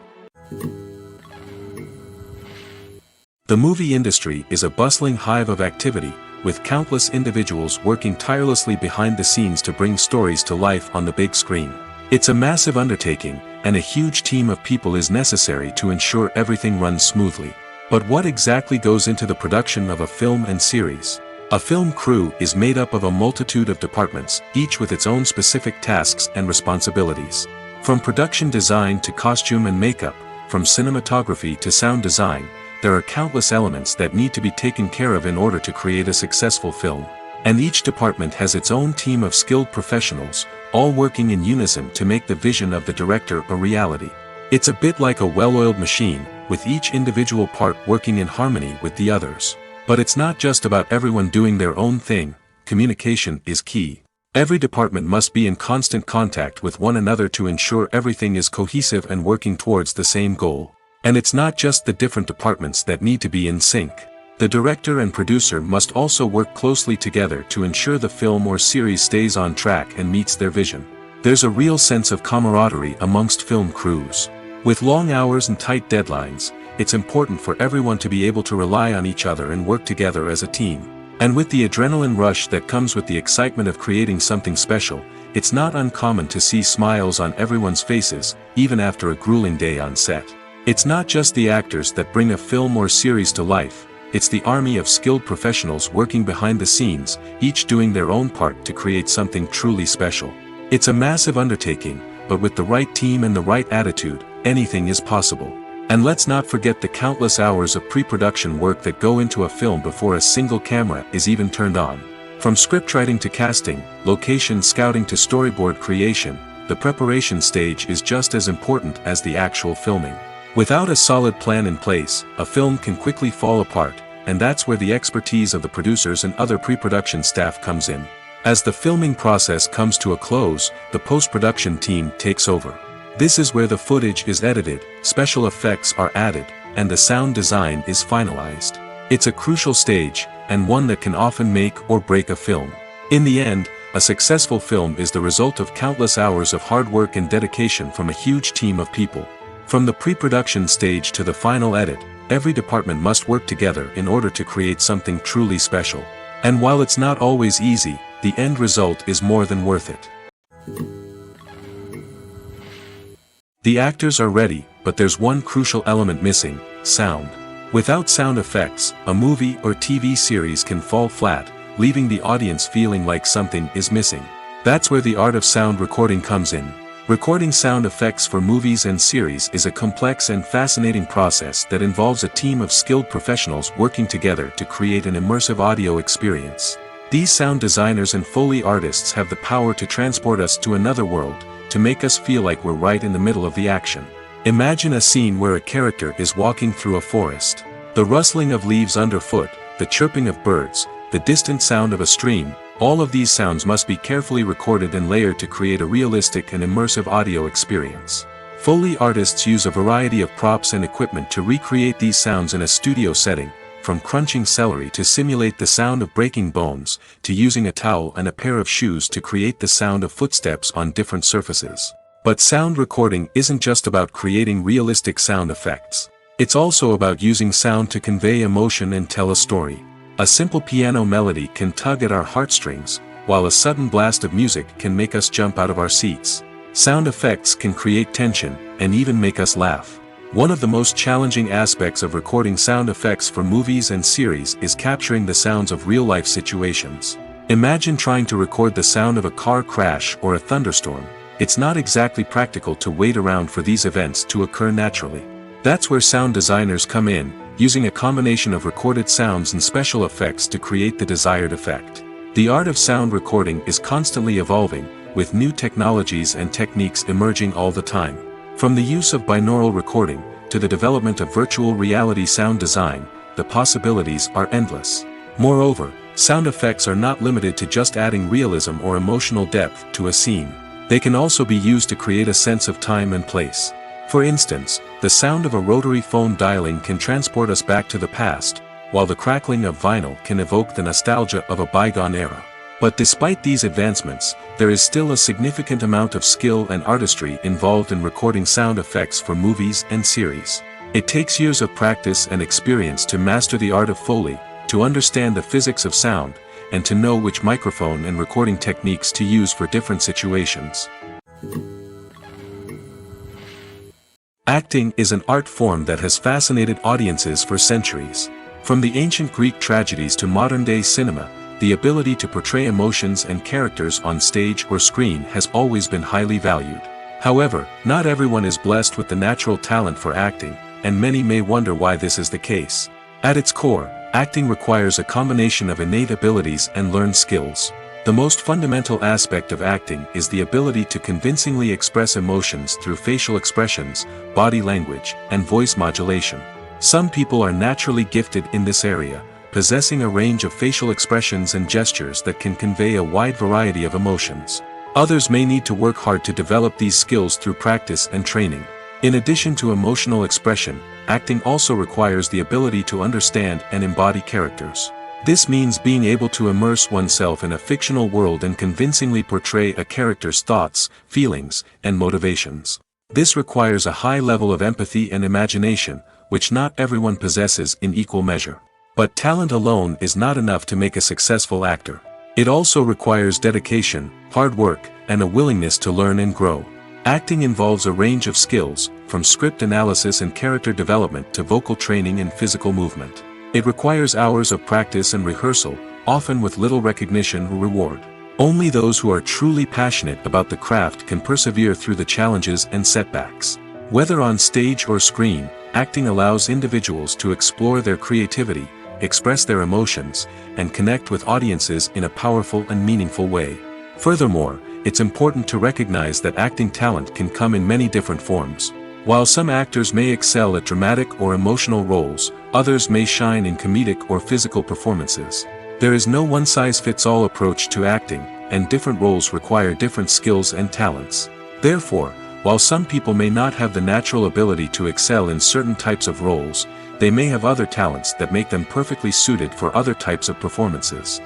The movie industry is a bustling hive of activity, with countless individuals working tirelessly behind the scenes to bring stories to life on the big screen. It's a massive undertaking, and a huge team of people is necessary to ensure everything runs smoothly. But what exactly goes into the production of a film and series? A film crew is made up of a multitude of departments, each with its own specific tasks and responsibilities. From production design to costume and makeup, from cinematography to sound design, there are countless elements that need to be taken care of in order to create a successful film. And each department has its own team of skilled professionals, all working in unison to make the vision of the director a reality. It's a bit like a well-oiled machine, with each individual part working in harmony with the others. But it's not just about everyone doing their own thing. Communication is key. Every department must be in constant contact with one another to ensure everything is cohesive and working towards the same goal. And it's not just the different departments that need to be in sync. The director and producer must also work closely together to ensure the film or series stays on track and meets their vision. There's a real sense of camaraderie amongst film crews. With long hours and tight deadlines, it's important for everyone to be able to rely on each other and work together as a team. And with the adrenaline rush that comes with the excitement of creating something special, it's not uncommon to see smiles on everyone's faces, even after a grueling day on set. It's not just the actors that bring a film or series to life. It's the army of skilled professionals working behind the scenes, each doing their own part to create something truly special. It's a massive undertaking, but with the right team and the right attitude, anything is possible. And let's not forget the countless hours of pre-production work that go into a film before a single camera is even turned on. From scriptwriting to casting, location scouting to storyboard creation, the preparation stage is just as important as the actual filming. Without a solid plan in place, a film can quickly fall apart, and that's where the expertise of the producers and other pre-production staff comes in. As the filming process comes to a close, the post-production team takes over. This is where the footage is edited, special effects are added, and the sound design is finalized. It's a crucial stage, and one that can often make or break a film. In the end, a successful film is the result of countless hours of hard work and dedication from a huge team of people. From the pre-production stage to the final edit, every department must work together in order to create something truly special. And while it's not always easy, the end result is more than worth it. The actors are ready, but there's one crucial element missing: sound. Without sound effects, a movie or TV series can fall flat, leaving the audience feeling like something is missing. That's where the art of sound recording comes in. Recording sound effects for movies and series is a complex and fascinating process that involves a team of skilled professionals working together to create an immersive audio experience. These sound designers and Foley artists have the power to transport us to another world, to make us feel like we're right in the middle of the action. Imagine a scene where a character is walking through a forest. The rustling of leaves underfoot, the chirping of birds, the distant sound of a stream, all of these sounds must be carefully recorded and layered to create a realistic and immersive audio experience. Foley artists use a variety of props and equipment to recreate these sounds in a studio setting, from crunching celery to simulate the sound of breaking bones, to using a towel and a pair of shoes to create the sound of footsteps on different surfaces. But sound recording isn't just about creating realistic sound effects. It's also about using sound to convey emotion and tell a story. A simple piano melody can tug at our heartstrings, while a sudden blast of music can make us jump out of our seats. Sound effects can create tension, and even make us laugh. One of the most challenging aspects of recording sound effects for movies and series is capturing the sounds of real-life situations. Imagine trying to record the sound of a car crash or a thunderstorm. It's not exactly practical to wait around for these events to occur naturally. That's where sound designers come in, using a combination of recorded sounds and special effects to create the desired effect. The art of sound recording is constantly evolving, with new technologies and techniques emerging all the time. From the use of binaural recording, to the development of virtual reality sound design, the possibilities are endless. Moreover, sound effects are not limited to just adding realism or emotional depth to a scene. They can also be used to create a sense of time and place. For instance, the sound of a rotary phone dialing can transport us back to the past, while the crackling of vinyl can evoke the nostalgia of a bygone era. But despite these advancements, there is still a significant amount of skill and artistry involved in recording sound effects for movies and series. It takes years of practice and experience to master the art of Foley, to understand the physics of sound, and to know which microphone and recording techniques to use for different situations. Acting is an art form that has fascinated audiences for centuries. From the ancient Greek tragedies to modern-day cinema, the ability to portray emotions and characters on stage or screen has always been highly valued. However, not everyone is blessed with the natural talent for acting, and many may wonder why this is the case. At its core, acting requires a combination of innate abilities and learned skills. The most fundamental aspect of acting is the ability to convincingly express emotions through facial expressions, body language, and voice modulation. Some people are naturally gifted in this area, possessing a range of facial expressions and gestures that can convey a wide variety of emotions. Others may need to work hard to develop these skills through practice and training. In addition to emotional expression, acting also requires the ability to understand and embody characters. This means being able to immerse oneself in a fictional world and convincingly portray a character's thoughts, feelings, and motivations. This requires a high level of empathy and imagination, which not everyone possesses in equal measure. But talent alone is not enough to make a successful actor. It also requires dedication, hard work, and a willingness to learn and grow. Acting involves a range of skills, from script analysis and character development to vocal training and physical movement. It requires hours of practice and rehearsal, often with little recognition or reward. Only those who are truly passionate about the craft can persevere through the challenges and setbacks. Whether on stage or screen, acting allows individuals to explore their creativity, express their emotions, and connect with audiences in a powerful and meaningful way. Furthermore, it's important to recognize that acting talent can come in many different forms. While some actors may excel at dramatic or emotional roles, others may shine in comedic or physical performances. There is no one-size-fits-all approach to acting, and different roles require different skills and talents. Therefore, while some people may not have the natural ability to excel in certain types of roles, they may have other talents that make them perfectly suited for other types of performances.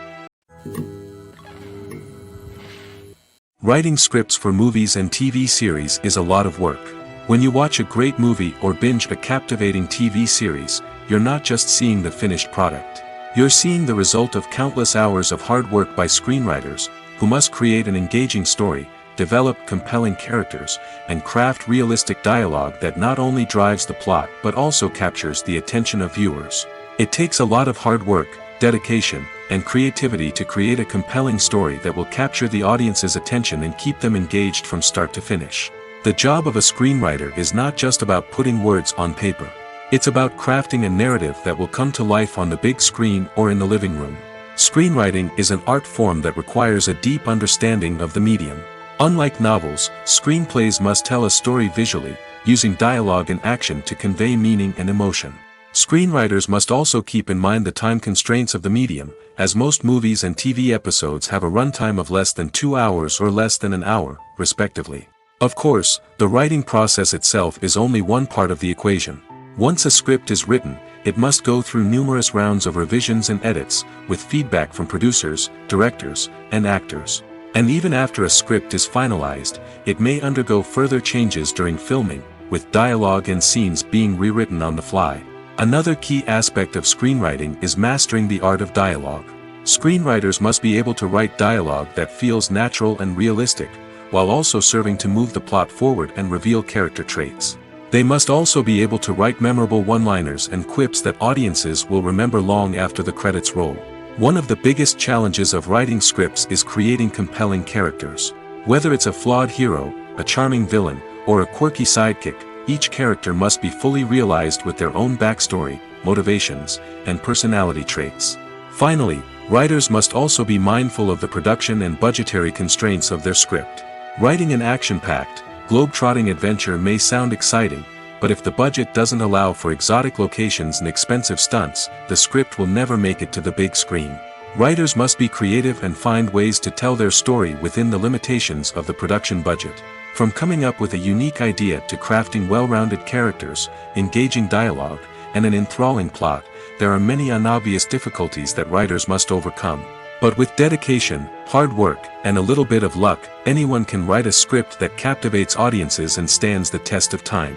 Writing scripts for movies and TV series is a lot of work. When you watch a great movie or binge a captivating TV series, you're not just seeing the finished product. You're seeing the result of countless hours of hard work by screenwriters, who must create an engaging story, develop compelling characters, and craft realistic dialogue that not only drives the plot but also captures the attention of viewers. It takes a lot of hard work, dedication, and creativity to create a compelling story that will capture the audience's attention and keep them engaged from start to finish. The job of a screenwriter is not just about putting words on paper. It's about crafting a narrative that will come to life on the big screen or in the living room. Screenwriting is an art form that requires a deep understanding of the medium. Unlike novels, screenplays must tell a story visually, using dialogue and action to convey meaning and emotion. Screenwriters must also keep in mind the time constraints of the medium, as most movies and TV episodes have a runtime of less than 2 hours or less than an hour, respectively. Of course, the writing process itself is only one part of the equation. Once a script is written, it must go through numerous rounds of revisions and edits, with feedback from producers, directors, and actors. And even after a script is finalized, it may undergo further changes during filming, with dialogue and scenes being rewritten on the fly. Another key aspect of screenwriting is mastering the art of dialogue. Screenwriters must be able to write dialogue that feels natural and realistic, while also serving to move the plot forward and reveal character traits. They must also be able to write memorable one-liners and quips that audiences will remember long after the credits roll. One of the biggest challenges of writing scripts is creating compelling characters. Whether it's a flawed hero, a charming villain, or a quirky sidekick, each character must be fully realized with their own backstory, motivations, and personality traits. Finally, writers must also be mindful of the production and budgetary constraints of their script. Writing an action-packed, globe-trotting adventure may sound exciting, but if the budget doesn't allow for exotic locations and expensive stunts, the script will never make it to the big screen. Writers must be creative and find ways to tell their story within the limitations of the production budget. From coming up with a unique idea to crafting well-rounded characters, engaging dialogue, and an enthralling plot, there are many unobvious difficulties that writers must overcome. But with dedication, hard work, and a little bit of luck, anyone can write a script that captivates audiences and stands the test of time.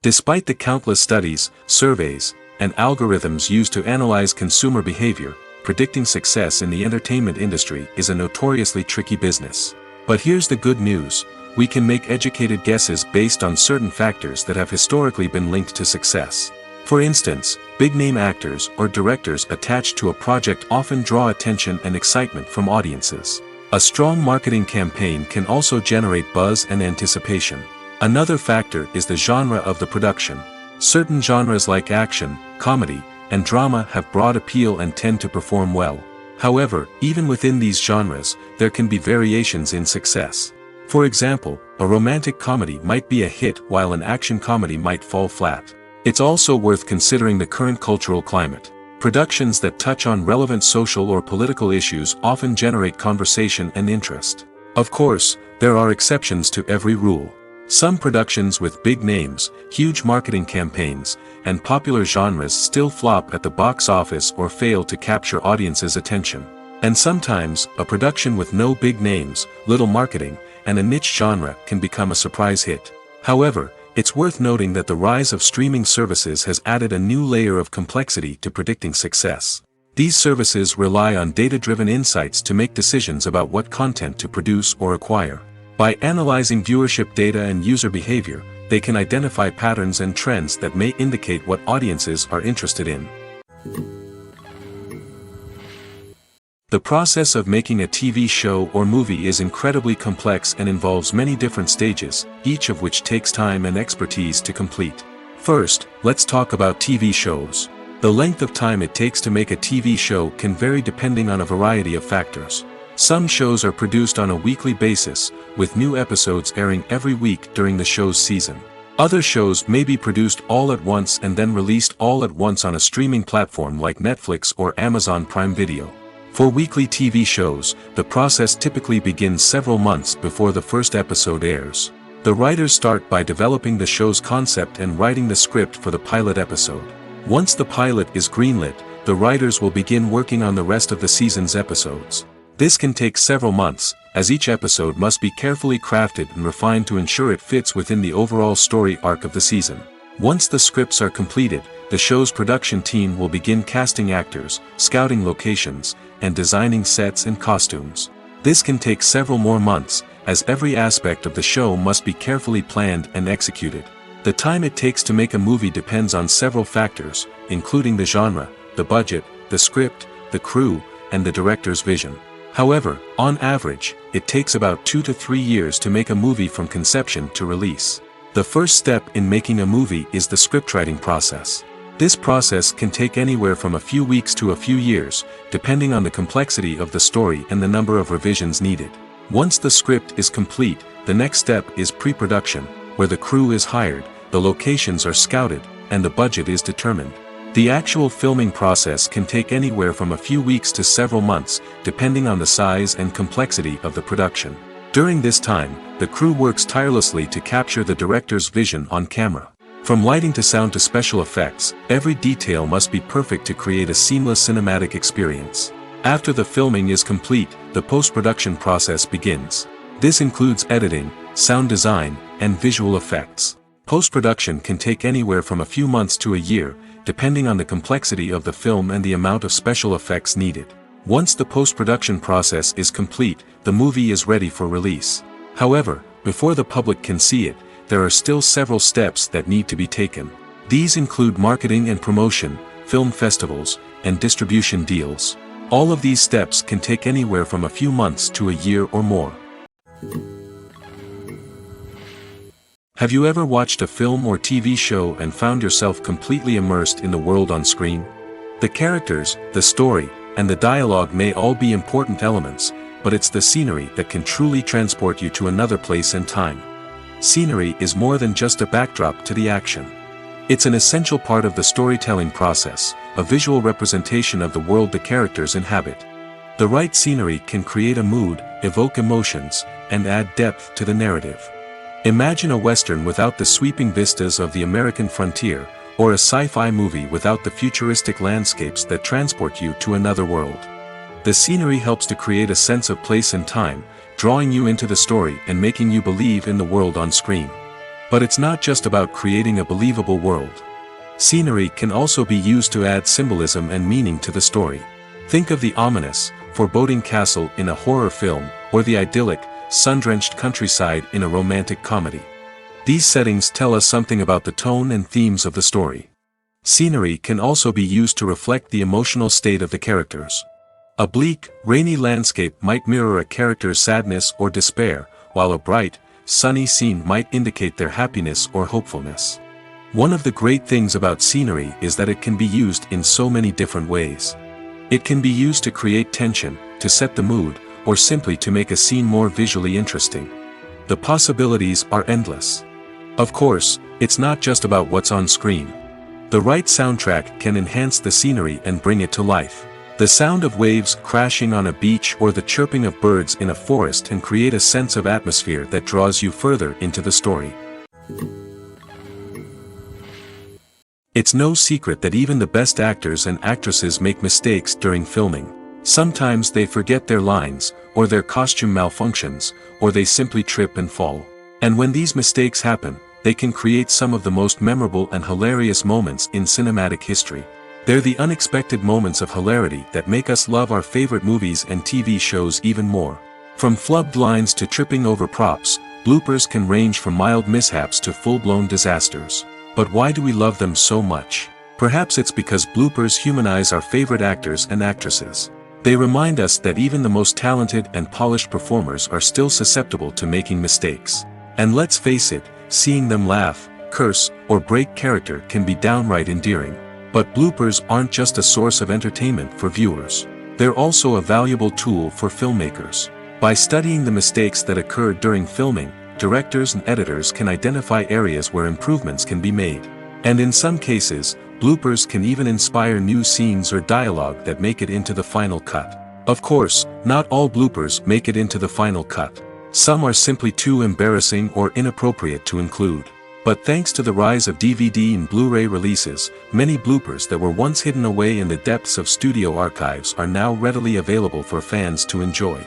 Despite the countless studies, surveys, and algorithms used to analyze consumer behavior, predicting success in the entertainment industry is a notoriously tricky business. But here's the good news: we can make educated guesses based on certain factors that have historically been linked to success. For instance, big-name actors or directors attached to a project often draw attention and excitement from audiences. A strong marketing campaign can also generate buzz and anticipation. Another factor is the genre of the production. Certain genres like action, comedy, and drama have broad appeal and tend to perform well. However, even within these genres, there can be variations in success. For example, a romantic comedy might be a hit while an action comedy might fall flat. It's also worth considering the current cultural climate. Productions that touch on relevant social or political issues often generate conversation and interest. Of course, there are exceptions to every rule. Some productions with big names, huge marketing campaigns, and popular genres still flop at the box office or fail to capture audiences' attention. And sometimes, a production with no big names, little marketing, and a niche genre can become a surprise hit. However, it's worth noting that the rise of streaming services has added a new layer of complexity to predicting success. These services rely on data-driven insights to make decisions about what content to produce or acquire. By analyzing viewership data and user behavior, they can identify patterns and trends that may indicate what audiences are interested in. The process of making a TV show or movie is incredibly complex and involves many different stages, each of which takes time and expertise to complete. First, let's talk about TV shows. The length of time it takes to make a TV show can vary depending on a variety of factors. Some shows are produced on a weekly basis, with new episodes airing every week during the show's season. Other shows may be produced all at once and then released all at once on a streaming platform like Netflix or Amazon Prime Video. For weekly TV shows, the process typically begins several months before the first episode airs. The writers start by developing the show's concept and writing the script for the pilot episode. Once the pilot is greenlit, the writers will begin working on the rest of the season's episodes. This can take several months, as each episode must be carefully crafted and refined to ensure it fits within the overall story arc of the season. Once the scripts are completed, the show's production team will begin casting actors, scouting locations, and designing sets and costumes. This can take several more months, as every aspect of the show must be carefully planned and executed. The time it takes to make a movie depends on several factors, including the genre, the budget, the script, the crew, and the director's vision. However, on average, it takes about 2 to 3 years to make a movie from conception to release. The first step in making a movie is the scriptwriting process. This process can take anywhere from a few weeks to a few years, depending on the complexity of the story and the number of revisions needed. Once the script is complete, the next step is pre-production, where the crew is hired, the locations are scouted, and the budget is determined. The actual filming process can take anywhere from a few weeks to several months, depending on the size and complexity of the production. During this time, the crew works tirelessly to capture the director's vision on camera. From lighting to sound to special effects, every detail must be perfect to create a seamless cinematic experience. After the filming is complete, the post-production process begins. This includes editing, sound design, and visual effects. Post-production can take anywhere from a few months to a year, depending on the complexity of the film and the amount of special effects needed. Once the post-production process is complete, the movie is ready for release. However, before the public can see it, there are still several steps that need to be taken. These include marketing and promotion, film festivals, and distribution deals. All of these steps can take anywhere from a few months to a year or more. Have you ever watched a film or TV show and found yourself completely immersed in the world on screen? The characters, the story, and the dialogue may all be important elements, but it's the scenery that can truly transport you to another place and time. Scenery is more than just a backdrop to the action. It's an essential part of the storytelling process, a visual representation of the world the characters inhabit. The right scenery can create a mood, evoke emotions, and add depth to the narrative. Imagine a Western without the sweeping vistas of the American frontier, or a sci-fi movie without the futuristic landscapes that transport you to another world. The scenery helps to create a sense of place and time, drawing you into the story and making you believe in the world on screen. But it's not just about creating a believable world. Scenery can also be used to add symbolism and meaning to the story. Think of the ominous, foreboding castle in a horror film, or the idyllic, sun-drenched countryside in a romantic comedy. These settings tell us something about the tone and themes of the story. Scenery can also be used to reflect the emotional state of the characters. A bleak, rainy landscape might mirror a character's sadness or despair, while a bright, sunny scene might indicate their happiness or hopefulness. One of the great things about scenery is that it can be used in so many different ways. It can be used to create tension, to set the mood, or simply to make a scene more visually interesting. The possibilities are endless. Of course, it's not just about what's on screen. The right soundtrack can enhance the scenery and bring it to life. The sound of waves crashing on a beach or the chirping of birds in a forest can create a sense of atmosphere that draws you further into the story. It's no secret that even the best actors and actresses make mistakes during filming. Sometimes they forget their lines, or their costume malfunctions, or they simply trip and fall. And when these mistakes happen, they can create some of the most memorable and hilarious moments in cinematic history. They're the unexpected moments of hilarity that make us love our favorite movies and TV shows even more. From flubbed lines to tripping over props, bloopers can range from mild mishaps to full-blown disasters. But why do we love them so much? Perhaps it's because bloopers humanize our favorite actors and actresses. They remind us that even the most talented and polished performers are still susceptible to making mistakes. And let's face it, seeing them laugh, curse, or break character can be downright endearing. But bloopers aren't just a source of entertainment for viewers. They're also a valuable tool for filmmakers. By studying the mistakes that occurred during filming, directors and editors can identify areas where improvements can be made. And in some cases, bloopers can even inspire new scenes or dialogue that make it into the final cut. Of course, not all bloopers make it into the final cut. Some are simply too embarrassing or inappropriate to include. But thanks to the rise of DVD and Blu-ray releases, many bloopers that were once hidden away in the depths of studio archives are now readily available for fans to enjoy.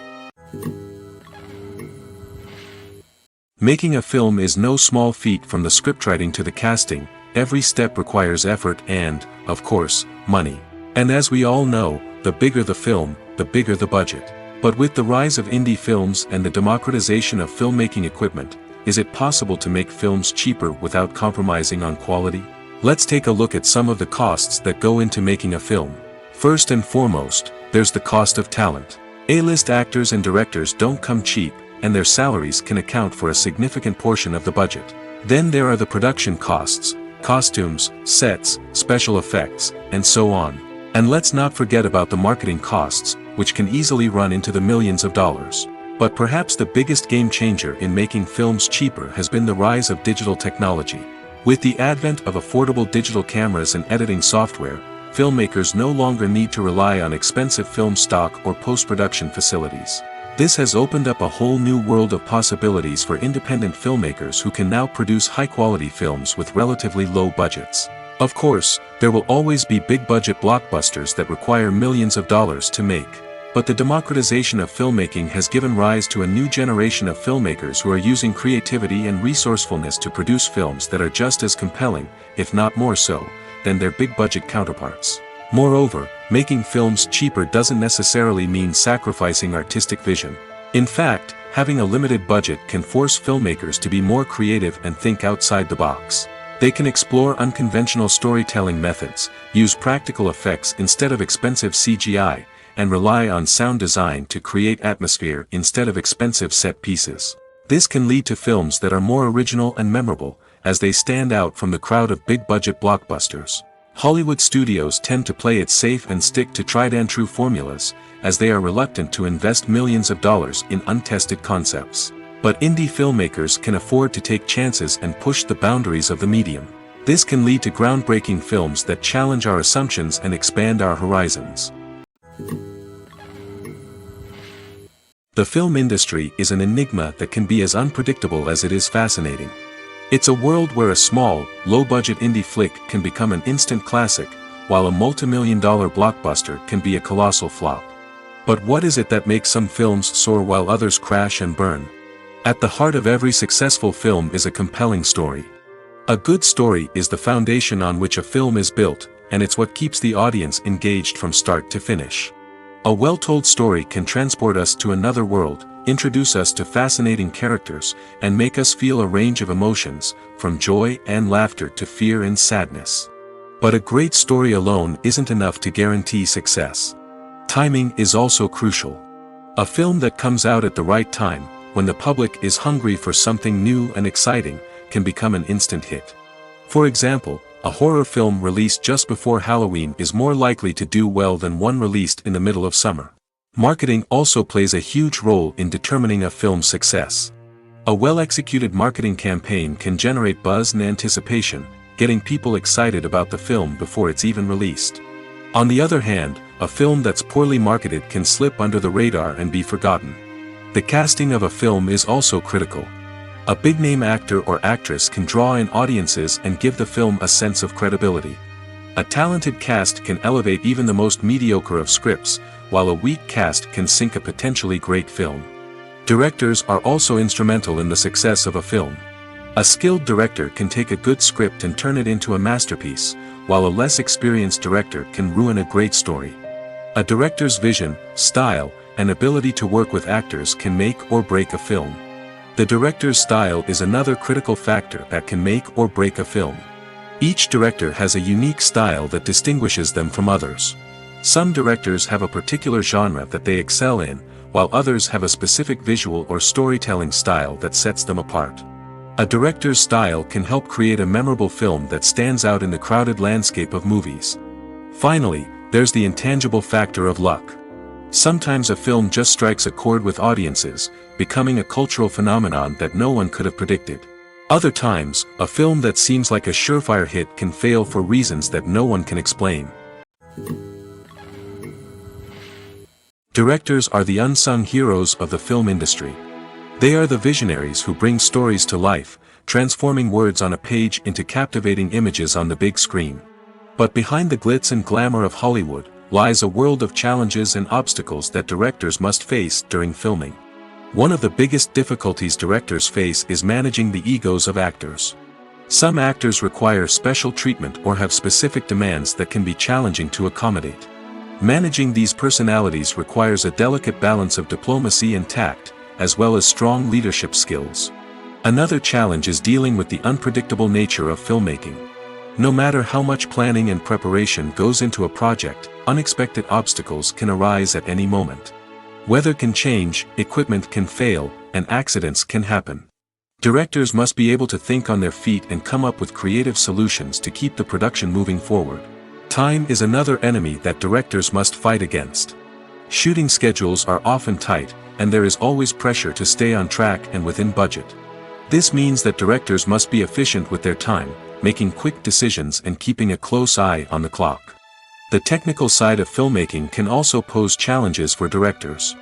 Making a film is no small feat. From the scriptwriting to the casting, every step requires effort and, of course, money. And as we all know, the bigger the film, the bigger the budget. But with the rise of indie films and the democratization of filmmaking equipment, is it possible to make films cheaper without compromising on quality? Let's take a look at some of the costs that go into making a film. First and foremost, there's the cost of talent. A-list actors and directors don't come cheap, and their salaries can account for a significant portion of the budget. Then there are the production costs, costumes, sets, special effects, and so on. And let's not forget about the marketing costs, which can easily run into the millions of dollars. But perhaps the biggest game changer in making films cheaper has been the rise of digital technology. With the advent of affordable digital cameras and editing software, filmmakers no longer need to rely on expensive film stock or post-production facilities. This has opened up a whole new world of possibilities for independent filmmakers who can now produce high-quality films with relatively low budgets. Of course, there will always be big-budget blockbusters that require millions of dollars to make. But the democratization of filmmaking has given rise to a new generation of filmmakers who are using creativity and resourcefulness to produce films that are just as compelling, if not more so, than their big-budget counterparts. Moreover, making films cheaper doesn't necessarily mean sacrificing artistic vision. In fact, having a limited budget can force filmmakers to be more creative and think outside the box. They can explore unconventional storytelling methods, use practical effects instead of expensive CGI, and rely on sound design to create atmosphere instead of expensive set pieces. This can lead to films that are more original and memorable, as they stand out from the crowd of big-budget blockbusters. Hollywood studios tend to play it safe and stick to tried-and-true formulas, as they are reluctant to invest millions of dollars in untested concepts. But indie filmmakers can afford to take chances and push the boundaries of the medium. This can lead to groundbreaking films that challenge our assumptions and expand our horizons. The film industry is an enigma that can be as unpredictable as it is fascinating. It's a world where a small, low-budget indie flick can become an instant classic, while a multi-million-dollar blockbuster can be a colossal flop. But what is it that makes some films soar while others crash and burn? At the heart of every successful film is a compelling story. A good story is the foundation on which a film is built, and it's what keeps the audience engaged from start to finish. A well-told story can transport us to another world, introduce us to fascinating characters, and make us feel a range of emotions, from joy and laughter to fear and sadness. But a great story alone isn't enough to guarantee success. Timing is also crucial. A film that comes out at the right time, when the public is hungry for something new and exciting, can become an instant hit. For example, a horror film released just before Halloween is more likely to do well than one released in the middle of summer. Marketing also plays a huge role in determining a film's success. A well-executed marketing campaign can generate buzz and anticipation, getting people excited about the film before it's even released. On the other hand, a film that's poorly marketed can slip under the radar and be forgotten. The casting of a film is also critical. A big-name actor or actress can draw in audiences and give the film a sense of credibility. A talented cast can elevate even the most mediocre of scripts, while a weak cast can sink a potentially great film. Directors are also instrumental in the success of a film. A skilled director can take a good script and turn it into a masterpiece, while a less experienced director can ruin a great story. A director's vision, style, and ability to work with actors can make or break a film. The director's style is another critical factor that can make or break a film. Each director has a unique style that distinguishes them from others. Some directors have a particular genre that they excel in, while others have a specific visual or storytelling style that sets them apart. A director's style can help create a memorable film that stands out in the crowded landscape of movies. Finally, there's the intangible factor of luck. Sometimes a film just strikes a chord with audiences, becoming a cultural phenomenon that no one could have predicted. Other times, a film that seems like a surefire hit can fail for reasons that no one can explain. Directors are the unsung heroes of the film industry. They are the visionaries who bring stories to life, transforming words on a page into captivating images on the big screen. But behind the glitz and glamour of Hollywood, lies a world of challenges and obstacles that directors must face during filming. One of the biggest difficulties directors face is managing the egos of actors. Some actors require special treatment or have specific demands that can be challenging to accommodate. Managing these personalities requires a delicate balance of diplomacy and tact, as well as strong leadership skills. Another challenge is dealing with the unpredictable nature of filmmaking. No matter how much planning and preparation goes into a project, unexpected obstacles can arise at any moment. Weather can change, equipment can fail, and accidents can happen. Directors must be able to think on their feet and come up with creative solutions to keep the production moving forward. Time is another enemy that directors must fight against. Shooting schedules are often tight, and there is always pressure to stay on track and within budget. This means that directors must be efficient with their time, making quick decisions and keeping a close eye on the clock. The technical side of filmmaking can also pose challenges for directors.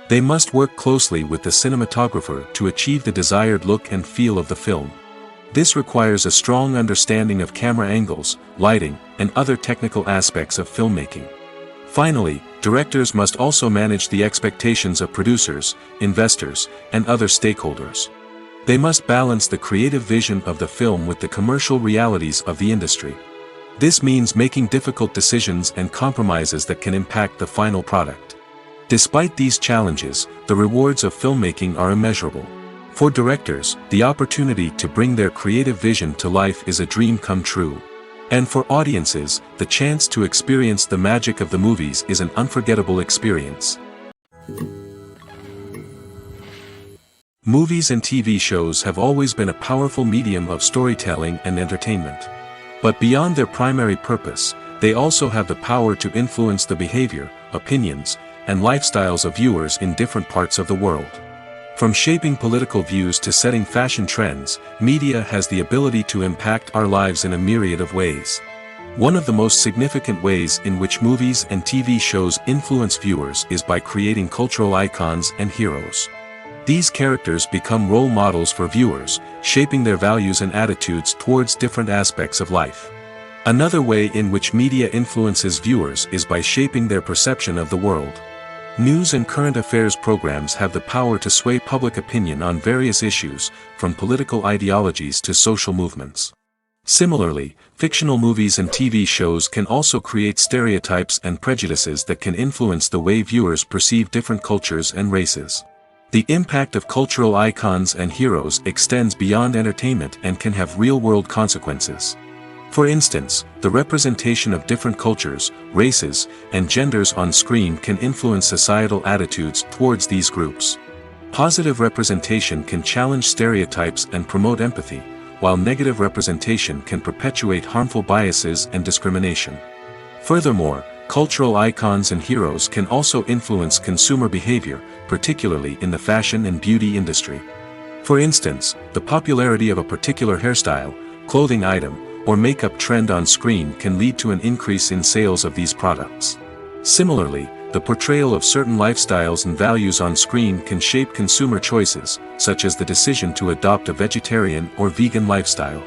They must work closely with the cinematographer to achieve the desired look and feel of the film. This requires a strong understanding of camera angles, lighting, and other technical aspects of filmmaking. Finally, directors must also manage the expectations of producers, investors, and other stakeholders. They must balance the creative vision of the film with the commercial realities of the industry. This means making difficult decisions and compromises that can impact the final product. Despite these challenges, the rewards of filmmaking are immeasurable. For directors, the opportunity to bring their creative vision to life is a dream come true. And for audiences, the chance to experience the magic of the movies is an unforgettable experience. Movies and TV shows have always been a powerful medium of storytelling and entertainment. But beyond their primary purpose, they also have the power to influence the behavior, opinions, and lifestyles of viewers in different parts of the world. From shaping political views to setting fashion trends, media has the ability to impact our lives in a myriad of ways. One of the most significant ways in which movies and TV shows influence viewers is by creating cultural icons and heroes. These characters become role models for viewers, shaping their values and attitudes towards different aspects of life. Another way in which media influences viewers is by shaping their perception of the world. News and current affairs programs have the power to sway public opinion on various issues, from political ideologies to social movements. Similarly, fictional movies and TV shows can also create stereotypes and prejudices that can influence the way viewers perceive different cultures and races. The impact of cultural icons and heroes extends beyond entertainment and can have real-world consequences. For instance, the representation of different cultures, races, and genders on screen can influence societal attitudes towards these groups. Positive representation can challenge stereotypes and promote empathy, while negative representation can perpetuate harmful biases and discrimination. Furthermore, cultural icons and heroes can also influence consumer behavior, particularly in the fashion and beauty industry. For instance, the popularity of a particular hairstyle, clothing item, or makeup trend on screen can lead to an increase in sales of these products. Similarly, the portrayal of certain lifestyles and values on screen can shape consumer choices, such as the decision to adopt a vegetarian or vegan lifestyle.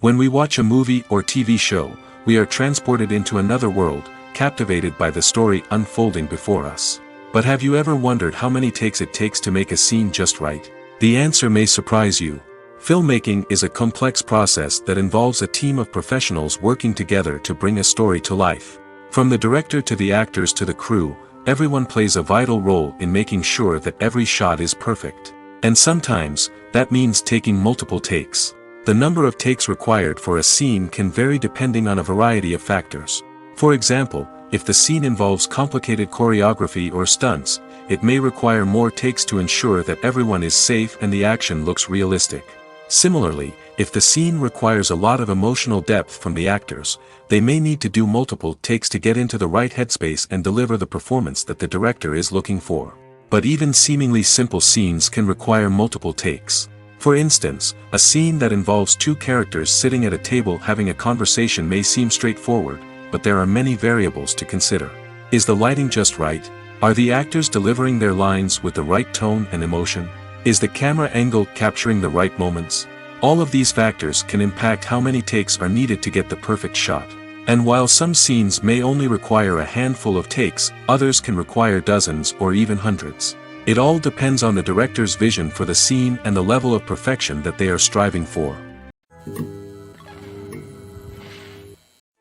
When we watch a movie or TV show, we are transported into another world, captivated by the story unfolding before us. But have you ever wondered how many takes it takes to make a scene just right? The answer may surprise you. Filmmaking is a complex process that involves a team of professionals working together to bring a story to life. From the director to the actors to the crew, everyone plays a vital role in making sure that every shot is perfect. And sometimes, that means taking multiple takes. The number of takes required for a scene can vary depending on a variety of factors. For example, if the scene involves complicated choreography or stunts, it may require more takes to ensure that everyone is safe and the action looks realistic. Similarly, if the scene requires a lot of emotional depth from the actors, they may need to do multiple takes to get into the right headspace and deliver the performance that the director is looking for. But even seemingly simple scenes can require multiple takes. For instance, a scene that involves two characters sitting at a table having a conversation may seem straightforward, but there are many variables to consider. Is the lighting just right? Are the actors delivering their lines with the right tone and emotion? Is the camera angle capturing the right moments? All of these factors can impact how many takes are needed to get the perfect shot. And while some scenes may only require a handful of takes, others can require dozens or even hundreds. It all depends on the director's vision for the scene and the level of perfection that they are striving for.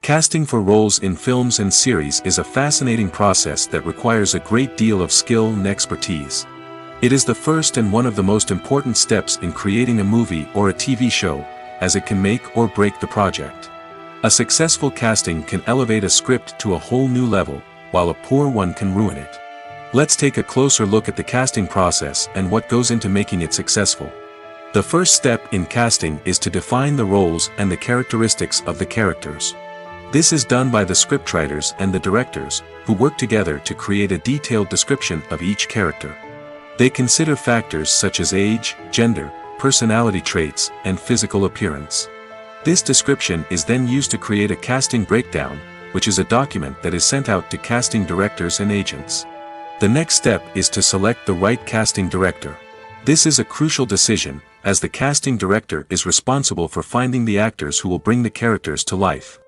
Casting for roles in films and series is a fascinating process that requires a great deal of skill and expertise. It is the first and one of the most important steps in creating a movie or a TV show, as it can make or break the project. A successful casting can elevate a script to a whole new level, while a poor one can ruin it. Let's take a closer look at the casting process and what goes into making it successful. The first step in casting is to define the roles and the characteristics of the characters. This is done by the scriptwriters and the directors, who work together to create a detailed description of each character. They consider factors such as age, gender, personality traits, and physical appearance. This description is then used to create a casting breakdown, which is a document that is sent out to casting directors and agents. The next step is to select the right casting director. This is a crucial decision, as the casting director is responsible for finding the actors who will bring the characters to life.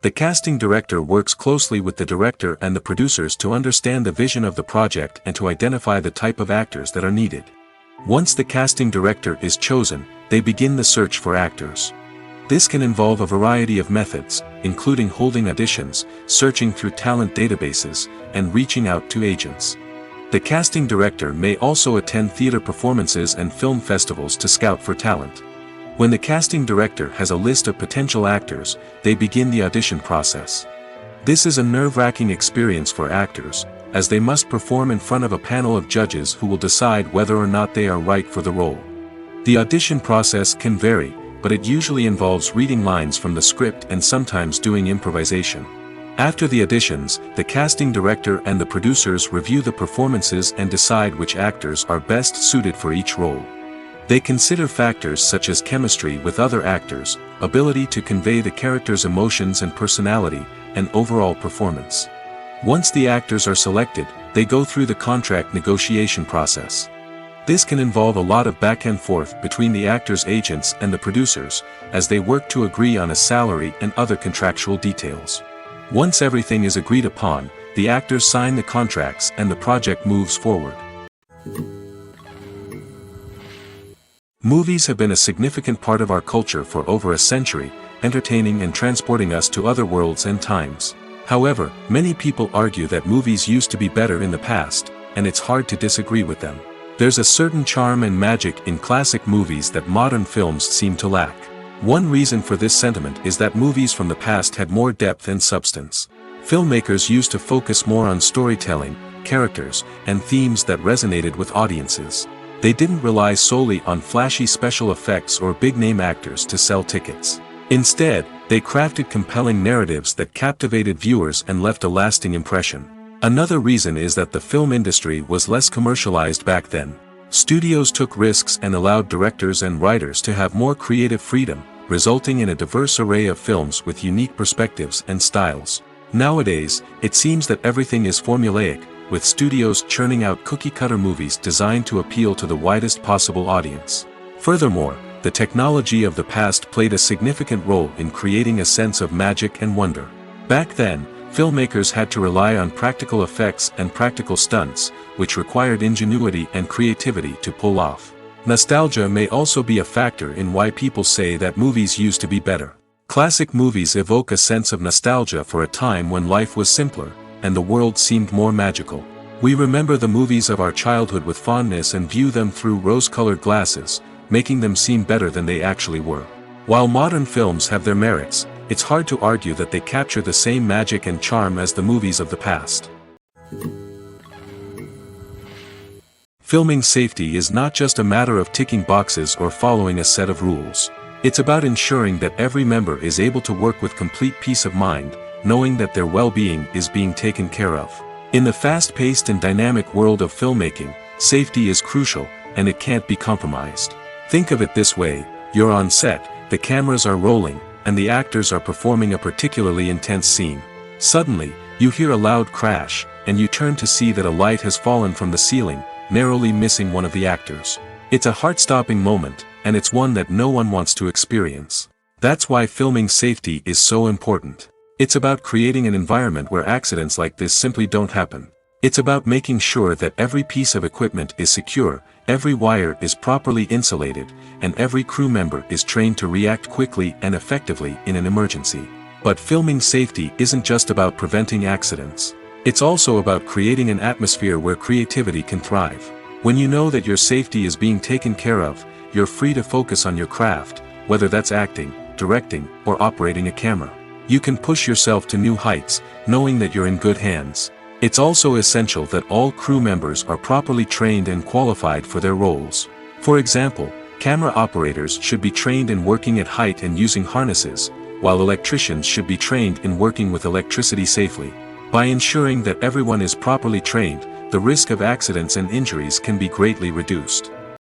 The casting director works closely with the director and the producers to understand the vision of the project and to identify the type of actors that are needed. Once the casting director is chosen, they begin the search for actors. This can involve a variety of methods, including holding auditions, searching through talent databases, and reaching out to agents. The casting director may also attend theater performances and film festivals to scout for talent. When the casting director has a list of potential actors, they begin the audition process. This is a nerve-wracking experience for actors, as they must perform in front of a panel of judges who will decide whether or not they are right for the role. The audition process can vary, but it usually involves reading lines from the script and sometimes doing improvisation. After the auditions, the casting director and the producers review the performances and decide which actors are best suited for each role. They consider factors such as chemistry with other actors, ability to convey the character's emotions and personality, and overall performance. Once the actors are selected, they go through the contract negotiation process. This can involve a lot of back and forth between the actors' agents and the producers, as they work to agree on a salary and other contractual details. Once everything is agreed upon, the actors sign the contracts and the project moves forward. Movies have been a significant part of our culture for over a century, entertaining and transporting us to other worlds and times. However, many people argue that movies used to be better in the past, and it's hard to disagree with them. There's a certain charm and magic in classic movies that modern films seem to lack. One reason for this sentiment is that movies from the past had more depth and substance. Filmmakers used to focus more on storytelling, characters, and themes that resonated with audiences. They didn't rely solely on flashy special effects or big-name actors to sell tickets. Instead, they crafted compelling narratives that captivated viewers and left a lasting impression. Another reason is that the film industry was less commercialized back then. Studios took risks and allowed directors and writers to have more creative freedom, resulting in a diverse array of films with unique perspectives and styles. Nowadays, it seems that everything is formulaic, with studios churning out cookie-cutter movies designed to appeal to the widest possible audience. Furthermore, the technology of the past played a significant role in creating a sense of magic and wonder. Back then, filmmakers had to rely on practical effects and practical stunts, which required ingenuity and creativity to pull off. Nostalgia may also be a factor in why people say that movies used to be better. Classic movies evoke a sense of nostalgia for a time when life was simpler, and the world seemed more magical. We remember the movies of our childhood with fondness and view them through rose-colored glasses, making them seem better than they actually were. While modern films have their merits, it's hard to argue that they capture the same magic and charm as the movies of the past. Filming safety is not just a matter of ticking boxes or following a set of rules. It's about ensuring that every member is able to work with complete peace of mind, knowing that their well-being is being taken care of. In the fast-paced and dynamic world of filmmaking, safety is crucial, and it can't be compromised. Think of it this way: you're on set, the cameras are rolling, and the actors are performing a particularly intense scene. Suddenly, you hear a loud crash, and you turn to see that a light has fallen from the ceiling, narrowly missing one of the actors. It's a heart-stopping moment, and it's one that no one wants to experience. That's why filming safety is so important. It's about creating an environment where accidents like this simply don't happen. It's about making sure that every piece of equipment is secure, every wire is properly insulated, and every crew member is trained to react quickly and effectively in an emergency. But filming safety isn't just about preventing accidents. It's also about creating an atmosphere where creativity can thrive. When you know that your safety is being taken care of, you're free to focus on your craft, whether that's acting, directing, or operating a camera. You can push yourself to new heights, knowing that you're in good hands. It's also essential that all crew members are properly trained and qualified for their roles. For example, camera operators should be trained in working at height and using harnesses, while electricians should be trained in working with electricity safely. By ensuring that everyone is properly trained, the risk of accidents and injuries can be greatly reduced.